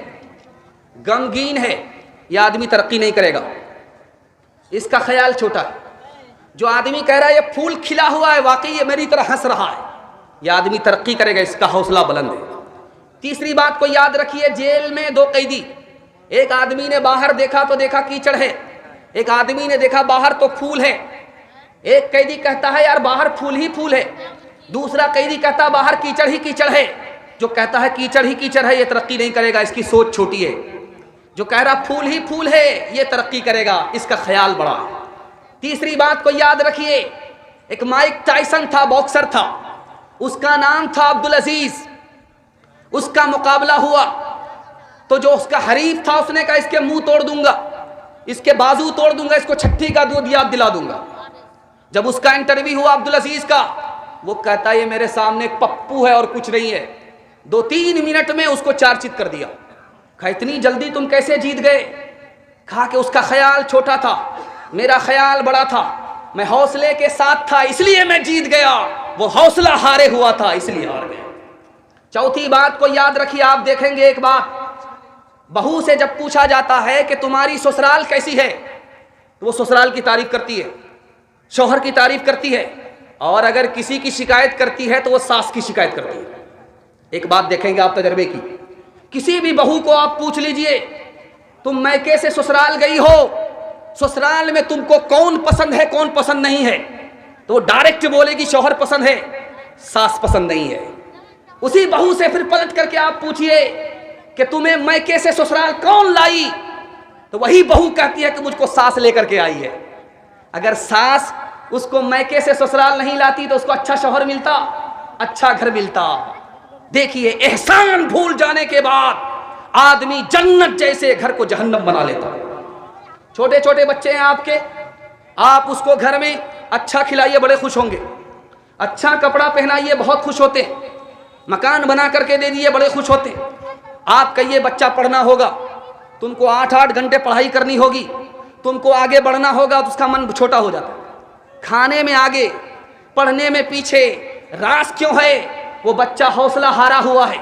गमगीन है, यह आदमी तरक्की नहीं करेगा, इसका ख्याल छोटा है। जो आदमी कह रहा है ये फूल खिला हुआ है, वाकई ये मेरी तरह हंस रहा है, यह आदमी तरक्की करेगा, इसका हौसला बुलंद है। तीसरी बात को याद रखिए, जेल में 2 कैदी, एक आदमी ने बाहर देखा तो देखा कीचड़ है, एक आदमी ने देखा बाहर तो फूल है। एक कैदी कहता है यार बाहर फूल ही फूल है, दूसरा कैदी कहता बाहर कीचड़ ही कीचड़ है। जो कहता है कीचड़ ही कीचड़ है ये तरक्की नहीं करेगा, इसकी सोच छोटी है। जो कह रहा फूल ही फूल है ये तरक्की करेगा, इसका ख्याल बड़ा। तीसरी बात को याद रखिए, एक माइक टायसन था, बॉक्सर था, उसका नाम था अब्दुल अजीज। उसका मुकाबला हुआ तो जो उसका हरीफ था उसने कहा इसके मुंह तोड़ दूंगा, इसके बाजू तोड़ दूंगा, इसको छट्टी का दूध याद दिला दूंगा। जब उसका इंटरव्यू हुआ अब्दुल अजीज का, वो कहता ये मेरे सामने एक पप्पू है और कुछ नहीं है। 2-3 मिनट में उसको चारचित कर दिया। कहा इतनी जल्दी तुम कैसे जीत गए? कहा कि उसका ख्याल छोटा था, मेरा ख्याल बड़ा था, मैं हौसले के साथ था इसलिए मैं जीत गया, वो हौसला हारे हुआ था इसलिए हार गया। चौथी बात को याद रखिए, आप देखेंगे एक बात, बहू से जब पूछा जाता है कि तुम्हारी ससुराल कैसी है तो वो ससुराल की तारीफ करती है, शौहर की तारीफ करती है, और अगर किसी की शिकायत करती है तो वो सास की शिकायत करती है। एक बात देखेंगे आप तजर्बे की, किसी भी बहू को आप पूछ लीजिए तुम मैके से ससुराल गई हो, ससुराल में तुमको कौन पसंद है कौन पसंद नहीं है, तो वो डायरेक्ट बोलेगी शौहर पसंद है, सास पसंद नहीं है। उसी बहू से फिर पलट करके आप पूछिए कि तुम्हें मैके से ससुराल कौन लाई, तो वही बहू कहती है कि मुझको सास लेकर के आई है। अगर सास उसको मैके से ससुराल नहीं लाती तो उसको अच्छा शौहर मिलता, अच्छा घर मिलता। देखिए एहसान भूल जाने के बाद आदमी जन्नत जैसे घर को जहन्नम बना लेता है। छोटे छोटे बच्चे हैं आपके, आप उसको घर में अच्छा खिलाइए बड़े खुश होंगे, अच्छा कपड़ा पहनाइए बहुत खुश होते हैं, मकान बना करके दे दिए बड़े खुश होते हैं। आप कहिए बच्चा पढ़ना होगा, तुमको 8-8 घंटे पढ़ाई करनी होगी, तुमको आगे बढ़ना होगा तो उसका मन छोटा हो जाता है। खाने में आगे, पढ़ने में पीछे, राज क्यों है? वो बच्चा हौसला हारा हुआ है,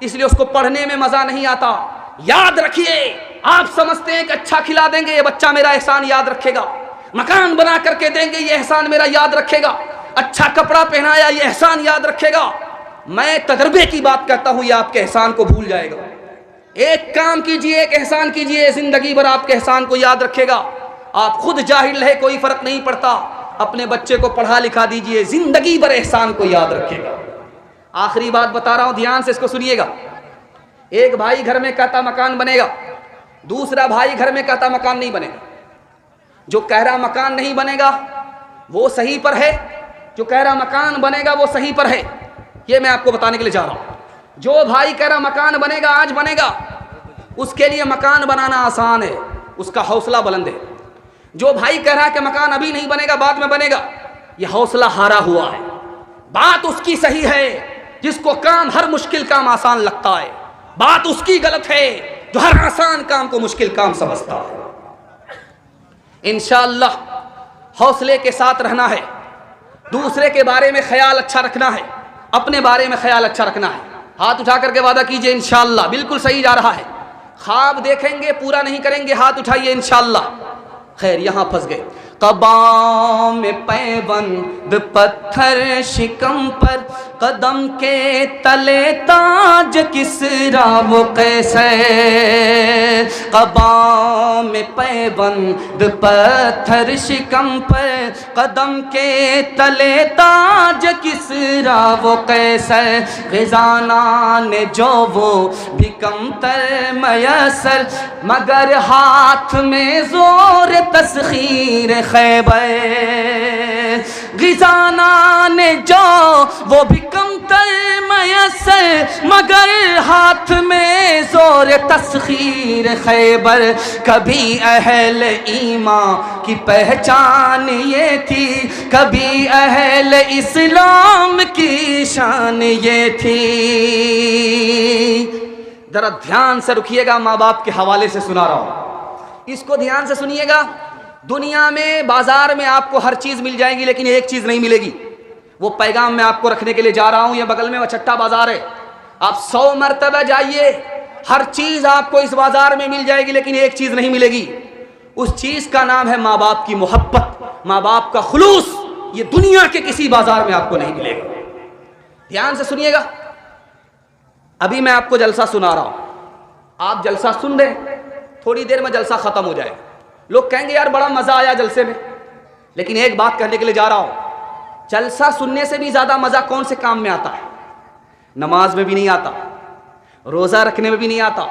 इसलिए उसको पढ़ने में मजा नहीं आता। याद रखिए, आप समझते हैं कि अच्छा खिला देंगे ये बच्चा मेरा एहसान याद रखेगा, मकान बना करके देंगे ये एहसान मेरा याद रखेगा, अच्छा कपड़ा पहनाया ये एहसान याद रखेगा। मैं तजर्बे की बात करता हूं, ये आपके एहसान को भूल जाएगा। एक काम कीजिए, एक एहसान कीजिए, जिंदगी भर आपके एहसान को याद रखेगा। आप खुद जाहिल है, कोई फर्क नहीं पड़ता, अपने बच्चे को पढ़ा लिखा दीजिए, जिंदगी भर एहसान को याद रखेगा। आखिरी बात बता रहा हूं, ध्यान से इसको सुनिएगा। एक भाई घर में कहता मकान बनेगा, दूसरा भाई घर में कहता मकान नहीं बनेगा। जो कह रहा मकान नहीं बनेगा वो सही पर है, जो कह रहा मकान बनेगा वो सही पर है। ये मैं आपको बताने के लिए जा रहा हूं। जो भाई कह रहा मकान बनेगा आज बनेगा, उसके लिए मकान बनाना आसान है, उसका हौसला बुलंद है। जो भाई कह रहा है कि मकान अभी नहीं बनेगा बाद में बनेगा, यह हौसला हारा हुआ है। बात उसकी सही है जिसको काम हर मुश्किल काम आसान लगता है, बात उसकी गलत है जो हर आसान काम को मुश्किल काम समझता है। इंशाअल्लाह हौसले के साथ रहना है, दूसरे के बारे में ख्याल अच्छा रखना है, अपने बारे में ख्याल अच्छा रखना है। हाथ उठा करके वादा कीजिए इंशाअल्लाह, बिल्कुल सही जा रहा है। ख्वाब देखेंगे, पूरा नहीं करेंगे, हाथ उठाइए इंशाअल्लाह। खैर, यहां फंस गए। कबा में पैबंद पत्थर शिकम पर, कदम के तले ताज किसरा वो कैसर। कबा में पैबंद पत्थर शिकम पर, कदम के तले ताज किसरा वो कैसर। खजाना ने जो वो भी कमतर मयसर, मगर हाथ में जोर तस्खीर खैबर। खजाना ने जो वो भी कमतर मयसर, मगर हाथ में जोर तस्खीर खैबर। कभी अहल ईमान की पहचान ये थी, कभी अहल इस्लाम की शान ये थी। जरा ध्यान से रुकिएगा, माँ बाप के हवाले से सुना रहा हूं, इसको ध्यान से सुनिएगा। दुनिया में, बाजार में आपको हर चीज मिल जाएगी, लेकिन एक चीज नहीं मिलेगी। वो पैगाम मैं आपको रखने के लिए जा रहा हूं। ये बगल में वचट्टा बाजार है, आप 100 मरतबा जाइए, हर चीज आपको इस बाजार में मिल जाएगी, लेकिन एक चीज नहीं मिलेगी। उस चीज का नाम है माँ बाप की मोहब्बत, माँ बाप का खुलूस। ये दुनिया के किसी बाजार में आपको नहीं मिलेगा। ध्यान से सुनिएगा, अभी मैं आपको जलसा सुना रहा हूं, आप जलसा सुन रहे, थोड़ी देर में जलसा खत्म हो जाएगा। लोग कहेंगे यार बड़ा मजा आया जलसे में, लेकिन एक बात कहने के लिए जा रहा हूं, जलसा सुनने से भी ज्यादा मजा कौन से काम में आता है? नमाज में भी नहीं आता, रोजा रखने में भी नहीं आता,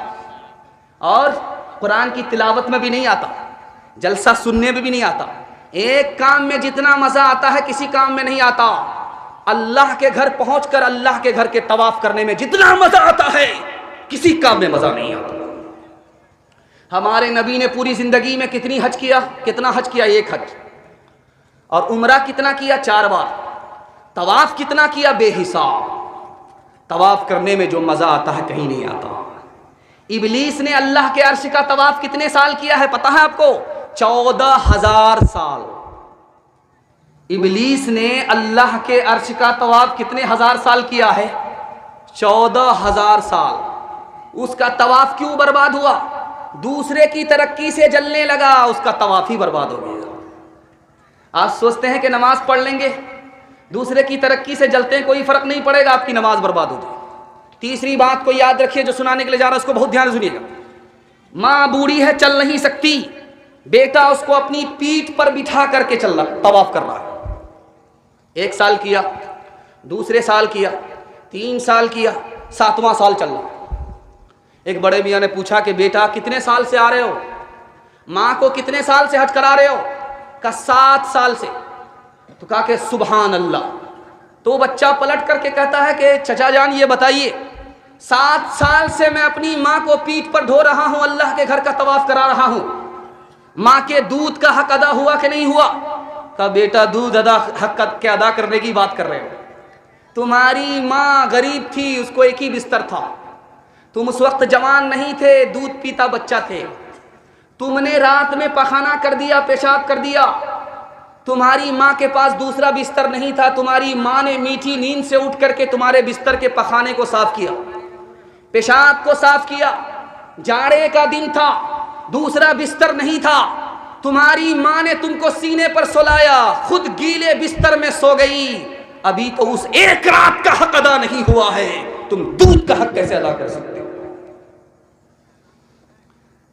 और कुरान की तिलावत में भी नहीं आता, जलसा सुनने में भी नहीं आता। एक काम में जितना मजा आता है किसी काम में नहीं आता। अल्लाह के घर पहुंचकर अल्लाह के घर के तवाफ करने में जितना मजा आता है किसी काम में मजा नहीं आता। हमारे नबी ने पूरी जिंदगी में कितनी हज किया? कितना हज किया? 1 हज। और उम्रा कितना किया? 4 बार। तवाफ कितना किया? बेहिसाब। तवाफ करने में जो मजा आता है कहीं नहीं आता। इबलीस ने अल्लाह के अर्श का तवाफ कितने साल किया है पता है आपको? 14,000 साल। इबलीस ने अल्लाह के अर्श का तवाफ कितने हजार साल किया है? 14,000 साल। उसका तवाफ क्यों बर्बाद हुआ? दूसरे की तरक्की से जलने लगा, उसका तवाफ ही बर्बाद हो गया। आप सोचते हैं कि नमाज पढ़ लेंगे, दूसरे की तरक्की से जलते हैं, कोई फर्क नहीं पड़ेगा, आपकी नमाज बर्बाद हो जाएगी। तीसरी बात को याद रखिए जो सुनाने के लिए जा रहा है, उसको बहुत ध्यान से सुनिएगा। माँ बूढ़ी है, चल नहीं सकती, बेटा उसको अपनी पीठ पर बिठा करके चल रहा, तवाफ कर रहा है। 1 साल किया, दूसरे साल किया, 3 साल किया, 7वां साल चल रहा। एक बड़े मियाँ ने पूछा कि बेटा कितने साल से आ रहे हो? माँ को कितने साल से हज करा रहे हो? का 7 साल से। तो कहा कि सुभान अल्लाह। तो बच्चा पलट करके कहता है कि चचा जान ये बताइए, 7 साल से मैं अपनी माँ को पीठ पर ढो रहा हूँ, अल्लाह के घर का तवाफ करा रहा हूँ, माँ के दूध का हक अदा हुआ कि नहीं हुआ? का बेटा दूध हक के अदा करने की बात कर रहे हो? तुम्हारी माँ गरीब थी, उसको एक ही बिस्तर था, तुम उस वक्त जवान नहीं थे, दूध पीता बच्चा थे, तुमने रात में पखाना कर दिया, पेशाब कर दिया, तुम्हारी माँ के पास दूसरा बिस्तर नहीं था, तुम्हारी माँ ने मीठी नींद से उठ करके तुम्हारे बिस्तर के पखाने को साफ किया, पेशाब को साफ किया, जाड़े का दिन था, दूसरा बिस्तर नहीं था, तुम्हारी माँ ने तुमको सीने पर सुलाया, खुद गीले बिस्तर में सो गई, अभी तो उस 1 रात का हक अदा नहीं हुआ है, तुम दूध का हक कैसे अदा कर सकते हो?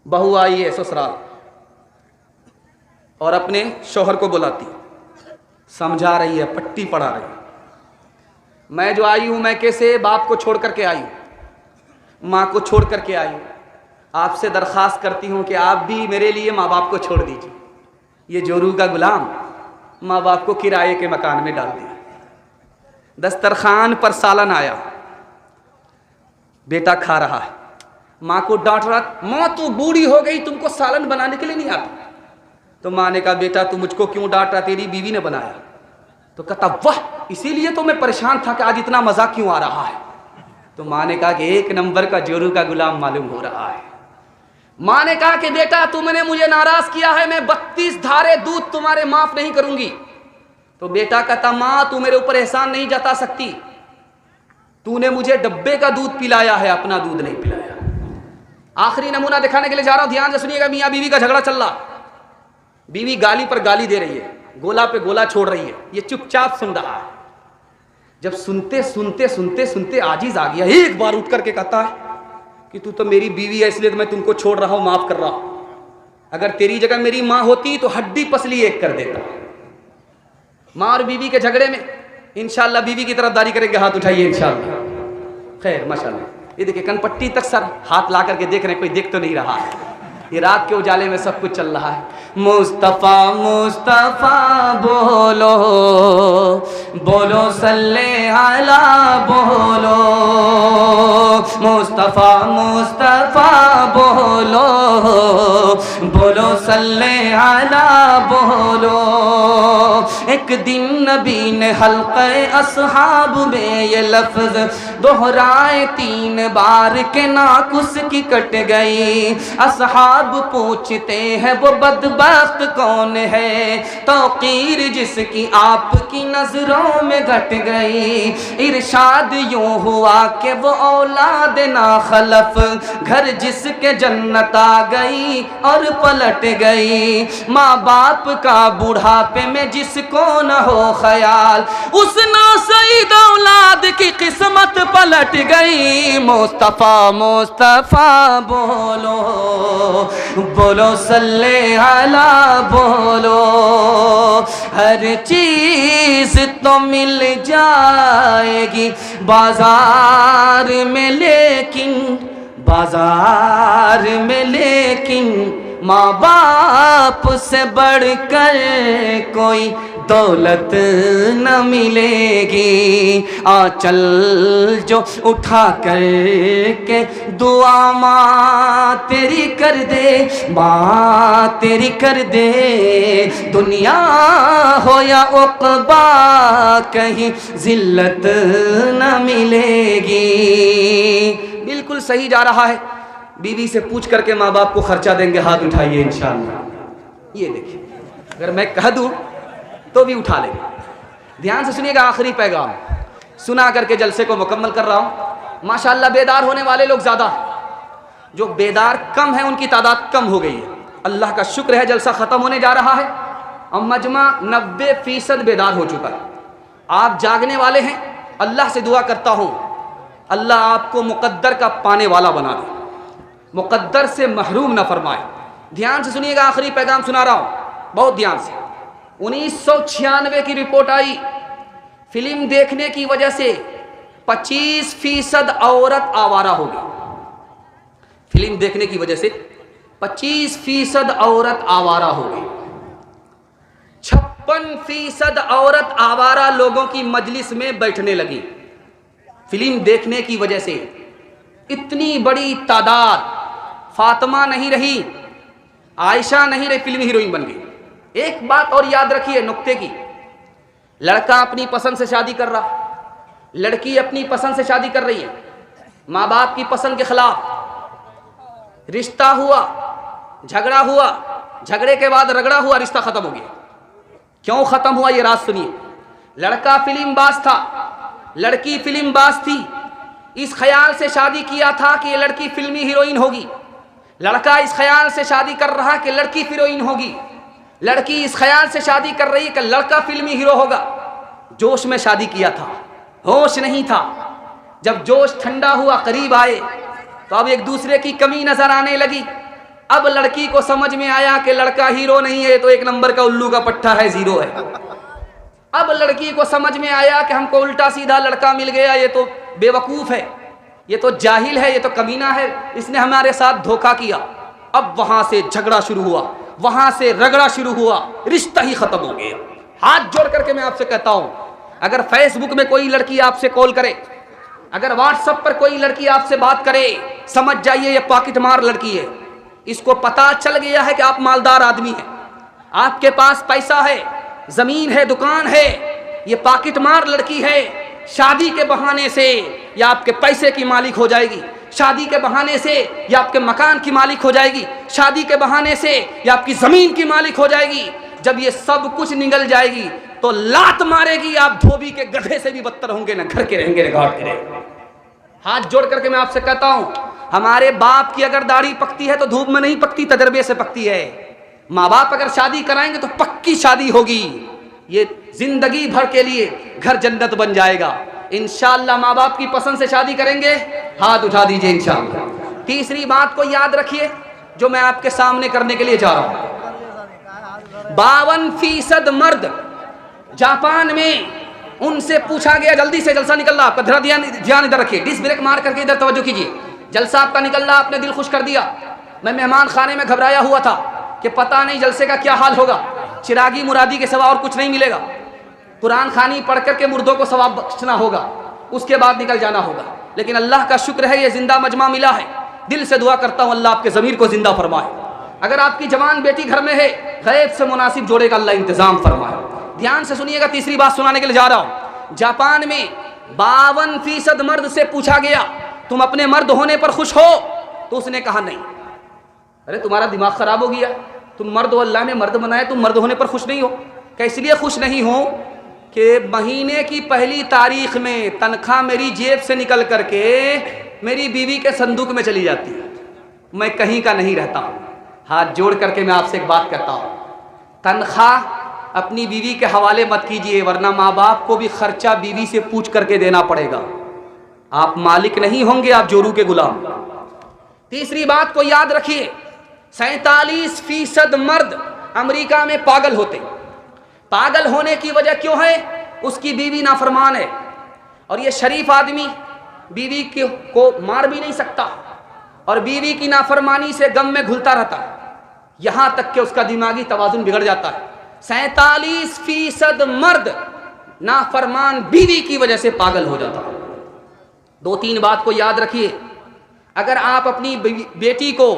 बहू आई है ससुराल और अपने शौहर को बुलाती, समझा रही है, पट्टी पढ़ा रही है, मैं जो आई हूं, मैं कैसे बाप को छोड़ करके आई हूं, माँ को छोड़ करके आई हूं, आपसे दरख्वास्त करती हूं कि आप भी मेरे लिए माँ बाप को छोड़ दीजिए। ये जोरू का गुलाम माँ बाप को किराए के मकान में डाल दिया। दस्तरखान पर सालन आया, बेटा खा रहा है, माँ को डांट रहा, माँ तो बूढ़ी हो गई, तुमको सालन बनाने के लिए नहीं आता। तो माँ ने कहा बेटा तू मुझको क्यों डांट रहा, तेरी बीवी ने बनाया। तो कहता वाह, इसीलिए तो मैं परेशान था कि आज इतना मजा क्यों आ रहा है। तो माँ ने कहा कि 1 नंबर का जोरू का गुलाम मालूम हो रहा है। माँ ने कहा कि बेटा तुमने मुझे नाराज किया है, मैं 32 धारे दूध तुम्हारे माफ नहीं करूंगी। तो बेटा कहता माँ तू मेरे ऊपर एहसान नहीं जता सकती, तूने मुझे डब्बे का दूध पिलाया है, अपना दूध नहीं पिलाया। आखिरी नमूना दिखाने के लिए जा रहा हूं, ध्यान से सुनिएगा। मियाँ बीवी का झगड़ा चल रहा, बीवी गाली पर गाली दे रही है, गोला पे गोला छोड़ रही है, ये चुपचाप सुन रहा है। जब सुनते सुनते सुनते सुनते आजिज आ गया, एक बार उठ करके कहता है कि तू तो मेरी बीवी है इसलिए तो मैं तुमको छोड़ रहा हूं, माफ कर रहा हूं। अगर तेरी जगह मेरी माँ होती तो हड्डी पसली एक कर देता। माँ और बीवी के झगड़े में इंशाअल्लाह बीवी की तरफदारी करेंगे, हाथ उठाइए इंशाअल्लाह। खैर माशाअल्लाह, ये देखिए कनपट्टी तक सर हाथ ला करके देख रहे हैं, कोई देख तो नहीं रहा है, ये रात के उजाले में सब कुछ चल रहा है। मुस्तफ़ा मुस्तफ़ा बोलो बोलो सल्ले अला बोलो, मुस्तफ़ा मुस्तफ़ा बोलो बोलो सल्ले अला बोलो। एक दिन नबी ने हल्क़े अस्हाब में ये लफ्ज़ दोहराए 3 बार के नाकुस की कट गई। अस्हाब पूछते हैं वो बदबख्त कौन है, तौक़ीर जिसकी आपकी नजरों में घट गई। इरशाद यूं हुआ कि वो औलाद ना खलफ, घर जिसके जन्नत आ गई और पलट गई। माँ बाप का बुढ़ापे में जिसको न हो ख्याल, उस नासईद औलाद की किस्मत पलट गई। मुस्तफ़ा मुस्तफ़ा बोलो बोलो सल्ले अला बोलो। हर चीज तो मिल जाएगी बाजार में, लेकिन बाजार में लेकिन माँ बाप से बढ़कर कोई दौलत न मिलेगी। आंचल जो उठा कर के दुआ माँ तेरी कर दे, माँ तेरी कर दे। दुनिया हो या उक़बा कहीं जिल्लत न मिलेगी। बिल्कुल सही जा रहा है। बीवी से पूछ करके माँ बाप को खर्चा देंगे, हाथ उठाइए इंशाअल्लाह। ये देखिए, अगर मैं कह दूं तो भी उठा लेंगे। ध्यान से सुनिएगा, आखिरी पैगाम सुना करके जलसे को मुकम्मल कर रहा हूं। माशाअल्लाह बेदार होने वाले लोग ज़्यादा, जो बेदार कम है उनकी तादाद कम हो गई है। अल्लाह का शुक्र है, जलसा ख़त्म होने जा रहा है और मजमा 90% बेदार हो चुका है। आप जागने वाले हैं, अल्लाह से दुआ करता हूँ अल्लाह आपको मुक़द्दर का पाने वाला बना दे, मुक़द्दर से महरूम न फरमाए। ध्यान से सुनिएगा, आखिरी पैगाम सुना रहा हूँ बहुत ध्यान से। 1996 की रिपोर्ट आई, फिल्म देखने की वजह से 25% औरत आवारा हो गई। फिल्म देखने की वजह से 25% औरत आवारा हो गई। 56% औरत आवारा लोगों की मजलिस में बैठने लगी फिल्म देखने की वजह से। इतनी बड़ी तादाद, फातिमा नहीं रही, आयशा नहीं रही, फिल्मी हीरोइन बन गई। एक बात और याद रखिए नुक्ते की, लड़का अपनी पसंद से शादी कर रहा, लड़की अपनी पसंद से शादी कर रही है, माँ बाप की पसंद के खिलाफ। रिश्ता हुआ, झगड़ा हुआ, झगड़े के बाद रगड़ा हुआ, रिश्ता खत्म हो गया। क्यों खत्म हुआ ये राज सुनिए। लड़का फिल्म बाज था, लड़की फिल्म बाज थी। इस ख्याल से शादी किया था कि ये लड़की फिल्मी हीरोइन होगी। लड़का इस ख्याल से शादी कर रहा कि लड़की हीरोइन होगी। लड़की इस ख्याल से शादी कर रही कि लड़का फिल्मी हीरो होगा। जोश में शादी किया था, होश नहीं था। जब जोश ठंडा हुआ, करीब आए, तो अब एक दूसरे की कमी नजर आने लगी। अब लड़की को समझ में आया कि लड़का हीरो नहीं है, तो 1 नंबर का उल्लू का पट्टा है, जीरो है। अब लड़की को समझ में आया कि हमको उल्टा सीधा लड़का मिल गया, ये तो बेवकूफ़ है, ये तो जाहिल है, ये तो कमीना है, इसने हमारे साथ धोखा किया। अब वहां से झगड़ा शुरू हुआ, वहां से रगड़ा शुरू हुआ, रिश्ता ही खत्म हो गया। हाथ जोड़ करके मैं आपसे कहता हूं, अगर फेसबुक में कोई लड़की आपसे कॉल करे, अगर व्हाट्सएप पर कोई लड़की आपसे बात करे, समझ जाइए ये पॉकेट मार लड़की है। इसको पता चल गया है कि आप मालदार आदमी हैं, आपके पास पैसा है, जमीन है, दुकान है, ये पॉकेट मार लड़की है। शादी के बहाने से या आपके पैसे की मालिक हो जाएगी, शादी के बहाने से या आपके मकान की मालिक हो जाएगी, शादी के बहाने से या आपकी जमीन की मालिक हो जाएगी। जब ये सब कुछ निगल जाएगी तो लात मारेगी, आप धोबी के गधे से भी बदतर होंगे, ना घर के रहेंगे ना घाट के रहेंगे। हाथ जोड़ करके मैं आपसे कहता हूं, हमारे बाप की अगर दाढ़ी पकती है तो धूप में नहीं पकती, तजर्बे से पकती है। माँ बाप अगर शादी कराएंगे तो पक्की शादी होगी, ये जिंदगी भर के लिए घर जन्नत बन जाएगा। इंशाअल्लाह माँ बाप की पसंद से शादी करेंगे, हाथ उठा दीजिए इंशाअल्लाह। तीसरी बात को याद रखिए जो मैं आपके सामने करने के लिए जा रहा हूं। 52% मर्द जापान में, उनसे पूछा गया, जल्दी से जलसा निकल रहा आपका, ध्यान इधर रखिए, डिस्क ब्रेक मार करके इधर तवज्जो कीजिए। जलसा आपका निकल रहा, आपने दिल खुश कर दिया। मैं मेहमान खाने में घबराया हुआ था कि पता नहीं जलसे का क्या हाल होगा, चिरागी मुरादी के सिवा और कुछ नहीं मिलेगा, कुरान खानी पढ़ करके मुर्दों को सवाब बख्शना होगा, उसके बाद निकल जाना होगा। लेकिन अल्लाह का शुक्र है ये जिंदा मजमा मिला है। दिल से दुआ करता हूँ अल्लाह आपके ज़मीर को जिंदा फरमाए। अगर आपकी जवान बेटी घर में है, गैब से मुनासिब जोड़े का अल्लाह इंतजाम फरमाए। ध्यान से सुनिएगा, तीसरी बात सुनाने के लिए जा रहा हूँ। जापान में 52% मर्द से पूछा गया तुम अपने मर्द होने पर खुश हो, तो उसने कहा नहीं। अरे तुम्हारा दिमाग खराब हो गया, तुम मर्द हो, अल्लाह ने मर्द बनाया, तुम मर्द होने पर खुश नहीं हो। कैसे लिए खुश नहीं हो कि महीने की पहली तारीख में तनख्वाह मेरी जेब से निकल करके मेरी बीवी के संदूक में चली जाती है, मैं कहीं का नहीं रहता हूँ। हाथ जोड़ करके मैं आपसे एक बात कहता हूँ, तनख्वाह अपनी बीवी के हवाले मत कीजिए, वरना माँ बाप को भी खर्चा बीवी से पूछ करके देना पड़ेगा। आप मालिक नहीं होंगे, आप जोरू के गुलाम। तीसरी बात को याद रखिए, 47% मर्द अमेरिका में पागल होते। पागल होने की वजह क्यों है? उसकी बीवी नाफरमान है, और ये शरीफ आदमी बीवी को मार भी नहीं सकता, और बीवी की नाफरमानी से गम में घुलता रहता है, यहां तक कि उसका दिमागी तवाजुन बिगड़ जाता है। 47% मर्द नाफरमान बीवी की वजह से पागल हो जाता है। 2-3 बात को याद रखिए, अगर आप अपनी बेटी को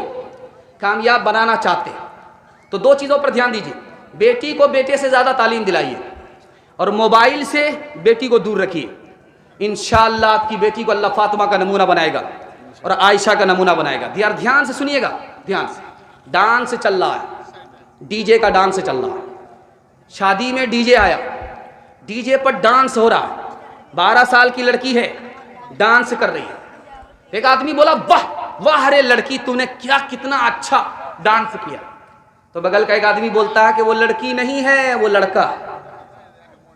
कामयाब बनाना चाहते हैं तो 2 चीज़ों पर ध्यान दीजिए। बेटी को बेटे से ज़्यादा तालीम दिलाइए, और मोबाइल से बेटी को दूर रखिए। इंशाअल्लाह आपकी बेटी को अल्लाह फातिमा का नमूना बनाएगा और आयशा का नमूना बनाएगा। ध्यान से सुनिएगा, ध्यान से। डांस चल रहा है, डीजे का डांस चल रहा है। शादी में डीजे आया, डीजे पर डांस हो रहा है। 12 साल की लड़की है, डांस कर रही है। एक आदमी बोला वाह वाह, अरे लड़की तूने क्या कितना अच्छा डांस किया। तो बगल का एक आदमी बोलता है कि वो लड़की नहीं है, वो लड़का।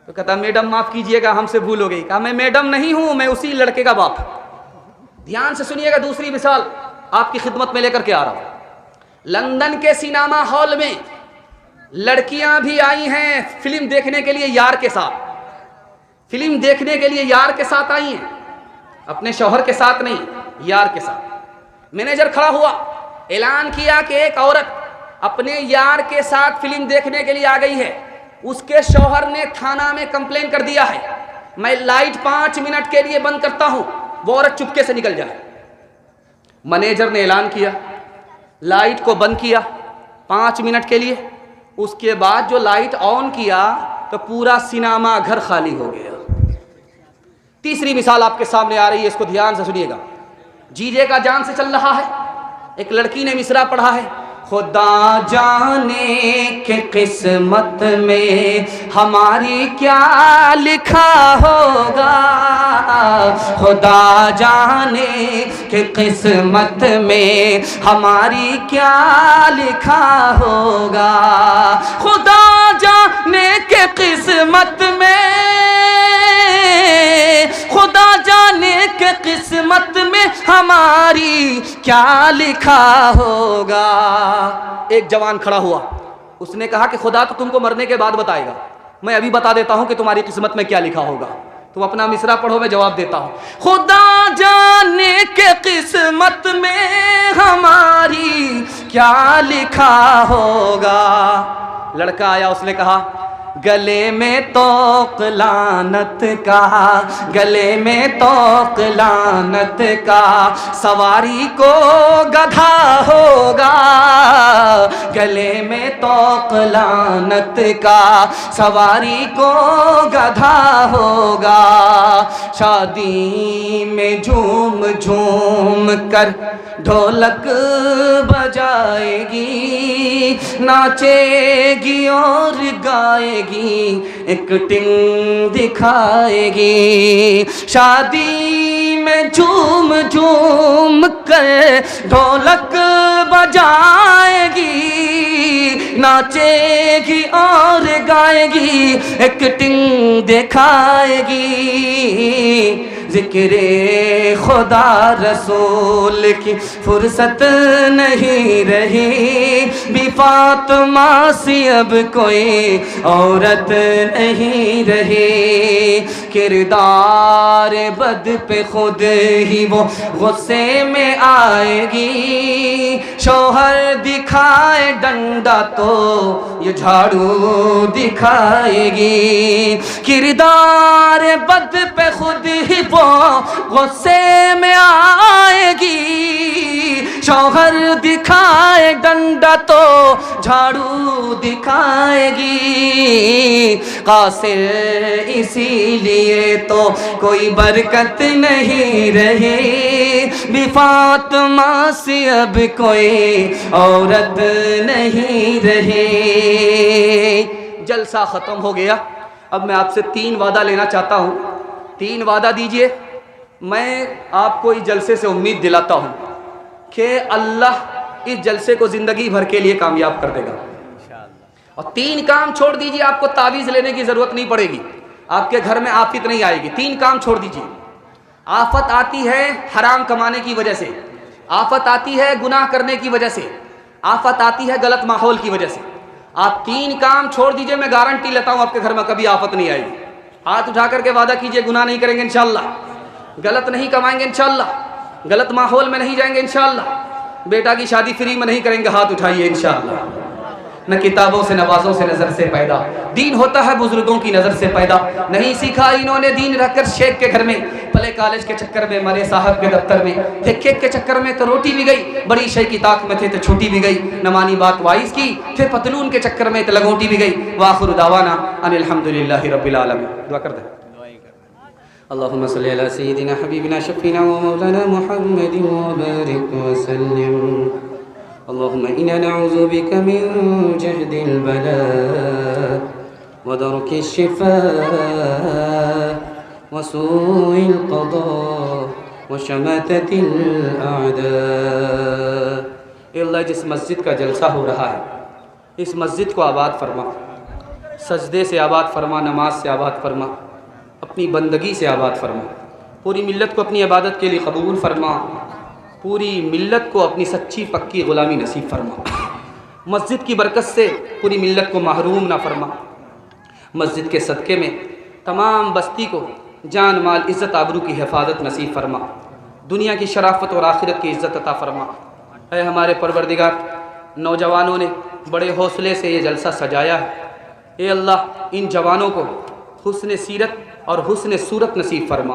तो कहता मैडम माफ कीजिएगा, हमसे भूल हो गई। कहा मैं मैडम नहीं हूं, मैं उसी लड़के का बाप। ध्यान से सुनिएगा, दूसरी मिसाल आपकी खिदमत में लेकर के आ रहा हूं। लंदन के सिनेमा हॉल में लड़कियां भी आई हैं फिल्म देखने के लिए यार के साथ। फिल्म देखने के लिए यार के साथ आई हैं, अपने शौहर के साथ नहीं, यार के साथ। मैनेजर खड़ा हुआ, ऐलान किया कि एक औरत अपने यार के साथ फिल्म देखने के लिए आ गई है। उसके शौहर ने थाना में कंप्लेन कर दिया है, मैं लाइट 5 मिनट के लिए बंद करता हूं, वो औरत चुपके से निकल जाए। मैनेजर ने ऐलान किया, लाइट को बंद किया 5 मिनट के लिए। उसके बाद जो लाइट ऑन किया तो पूरा सिनेमा घर खाली हो गया। तीसरी मिसाल आपके सामने आ रही है, इसको ध्यान से सुनिएगा। जीजे का जान से चल रहा है। एक लड़की ने मिसरा पढ़ा है, खुदा जाने के किस्मत में हमारी क्या लिखा होगा, खुदा जाने के किस्मत में हमारी क्या लिखा होगा, खुदा जाने के किस्मत में, खुदा जाने के किस्मत में हमारी क्या लिखा होगा। एक जवान खड़ा हुआ, उसने कहा कि खुदा तो तुमको मरने के बाद बताएगा, मैं अभी बता देता हूं कि तुम्हारी किस्मत में क्या लिखा होगा। तुम अपना मिसरा पढ़ो, मैं जवाब देता हूं। खुदा जाने के किस्मत में हमारी क्या लिखा होगा। लड़का आया, उसने कहा गले में तोक लानत का, गले में तोक लानत का, सवारी को गधा होगा, गले में तोक लानत का, सवारी को गधा होगा। शादी में झूम झूम कर ढोलक बजाएगी, नाचेगी और गाएगी, एक टिंग दिखाएगी। शादी में झूम झूम कर ढोलक बजाएगी, नाचेगी और गाएगी, एक्टिंग दिखाएगी। ज़िक्रे खुदा रसूल की फुर्सत नहीं रही, भी फातिमा सी अब कोई औरत नहीं रही। किरदार बद पे खुद ही वो गुस्से में आएगी, शौहर दिखाए डंडा तो ये झाड़ू दिखाएगी। किरदार बद पे खुद ही वो गुस्से में आएगी, शौहर दिखाए डंडा तो झाड़ू दिखाएगी। कासिर इसीलिए तो कोई बरकत नहीं रही, भी फातिमा से अब कोई औरत नहीं रही। जलसा खत्म हो गया। अब मैं आपसे 3 वादा लेना चाहता हूँ। 3 वादा दीजिए। मैं आपको इस जलसे से उम्मीद दिलाता हूँ कि अल्लाह इस जलसे को ज़िंदगी भर के लिए कामयाब कर देगा। और 3 काम छोड़ दीजिए, आपको तावीज़ लेने की ज़रूरत नहीं पड़ेगी, आपके घर में आफत नहीं आएगी। 3 काम छोड़ दीजिए। आफत आती है हराम कमाने की वजह से, आफत आती है गुनाह करने की वजह से, आफत आती है गलत माहौल की वजह से। आप 3 काम छोड़ दीजिए, मैं गारंटी लेता हूँ आपके घर में कभी आफत नहीं आएगी। हाथ उठा करके वादा कीजिए, गुनाह नहीं करेंगे इंशाअल्लाह, गलत नहीं कमाएंगे इंशाअल्लाह, गलत माहौल में नहीं जाएंगे इंशाअल्लाह, बेटा की शादी फ्री में नहीं करेंगे। हाथ उठाइए इंशाअल्लाह। न किताबों से नवाजों से नज़र से पैदा, दीन होता है बुजुर्गों की नज़र से पैदा। नहीं सीखा इन्होंने दीन रखकर शेख के घर में, पले कॉलेज के चक्कर में, मरे साहब के दफ्तर में थे, केक के चक्कर में तो रोटी भी गई, बड़ी शे की ताक में थे तो छुट्टी भी गई, न मानी बात वाइस की, फिर पतलून के चक्कर में तो लगोटी भी गई। वाखिर दावाना अनिल हम्दुलिल्लाहि रब्बिल आलमीन। दुआ कर दे। अल्लाहुम्मा सल्ली अला सय्यिदिना हबीबिना शफीना व मौलाना मुहम्मदिन व बारिक व सल्लिम। अल्लाहुम्मा इन्ना नऊज़ु बिका मिन जहदिल बला व दरकिश शिफा व सूइल क़दा व शमाततिल अअदा। अल्लाह, जिस मस्जिद का जलसा हो रहा है, इस मस्जिद को आबाद फरमा, सजदे से आबाद फरमा, नमाज से आबाद फरमा, अपनी बंदगी से आबाद फरमा। पूरी मिल्लत को अपनी इबादत के लिए कबूल फरमा, पूरी मिल्लत को अपनी सच्ची पक्की ग़ुलामी नसीब फरमा। मस्जिद की बरकत से पूरी मिल्लत को महरूम ना फरमा। मस्जिद के सदक़े में तमाम बस्ती को जान माल इज़्ज़त आबरू की हिफाजत नसीब फरमा। दुनिया की शराफत और आखिरत की इज़्ज़त अता फरमा। ऐ हमारे परवरदिगार, नौजवानों ने बड़े हौसले से ये जलसा सजाया है। ए अल्लाह, इन जवानों को हुस्न सीरत और हुस्न सूरत नसीब फरमा।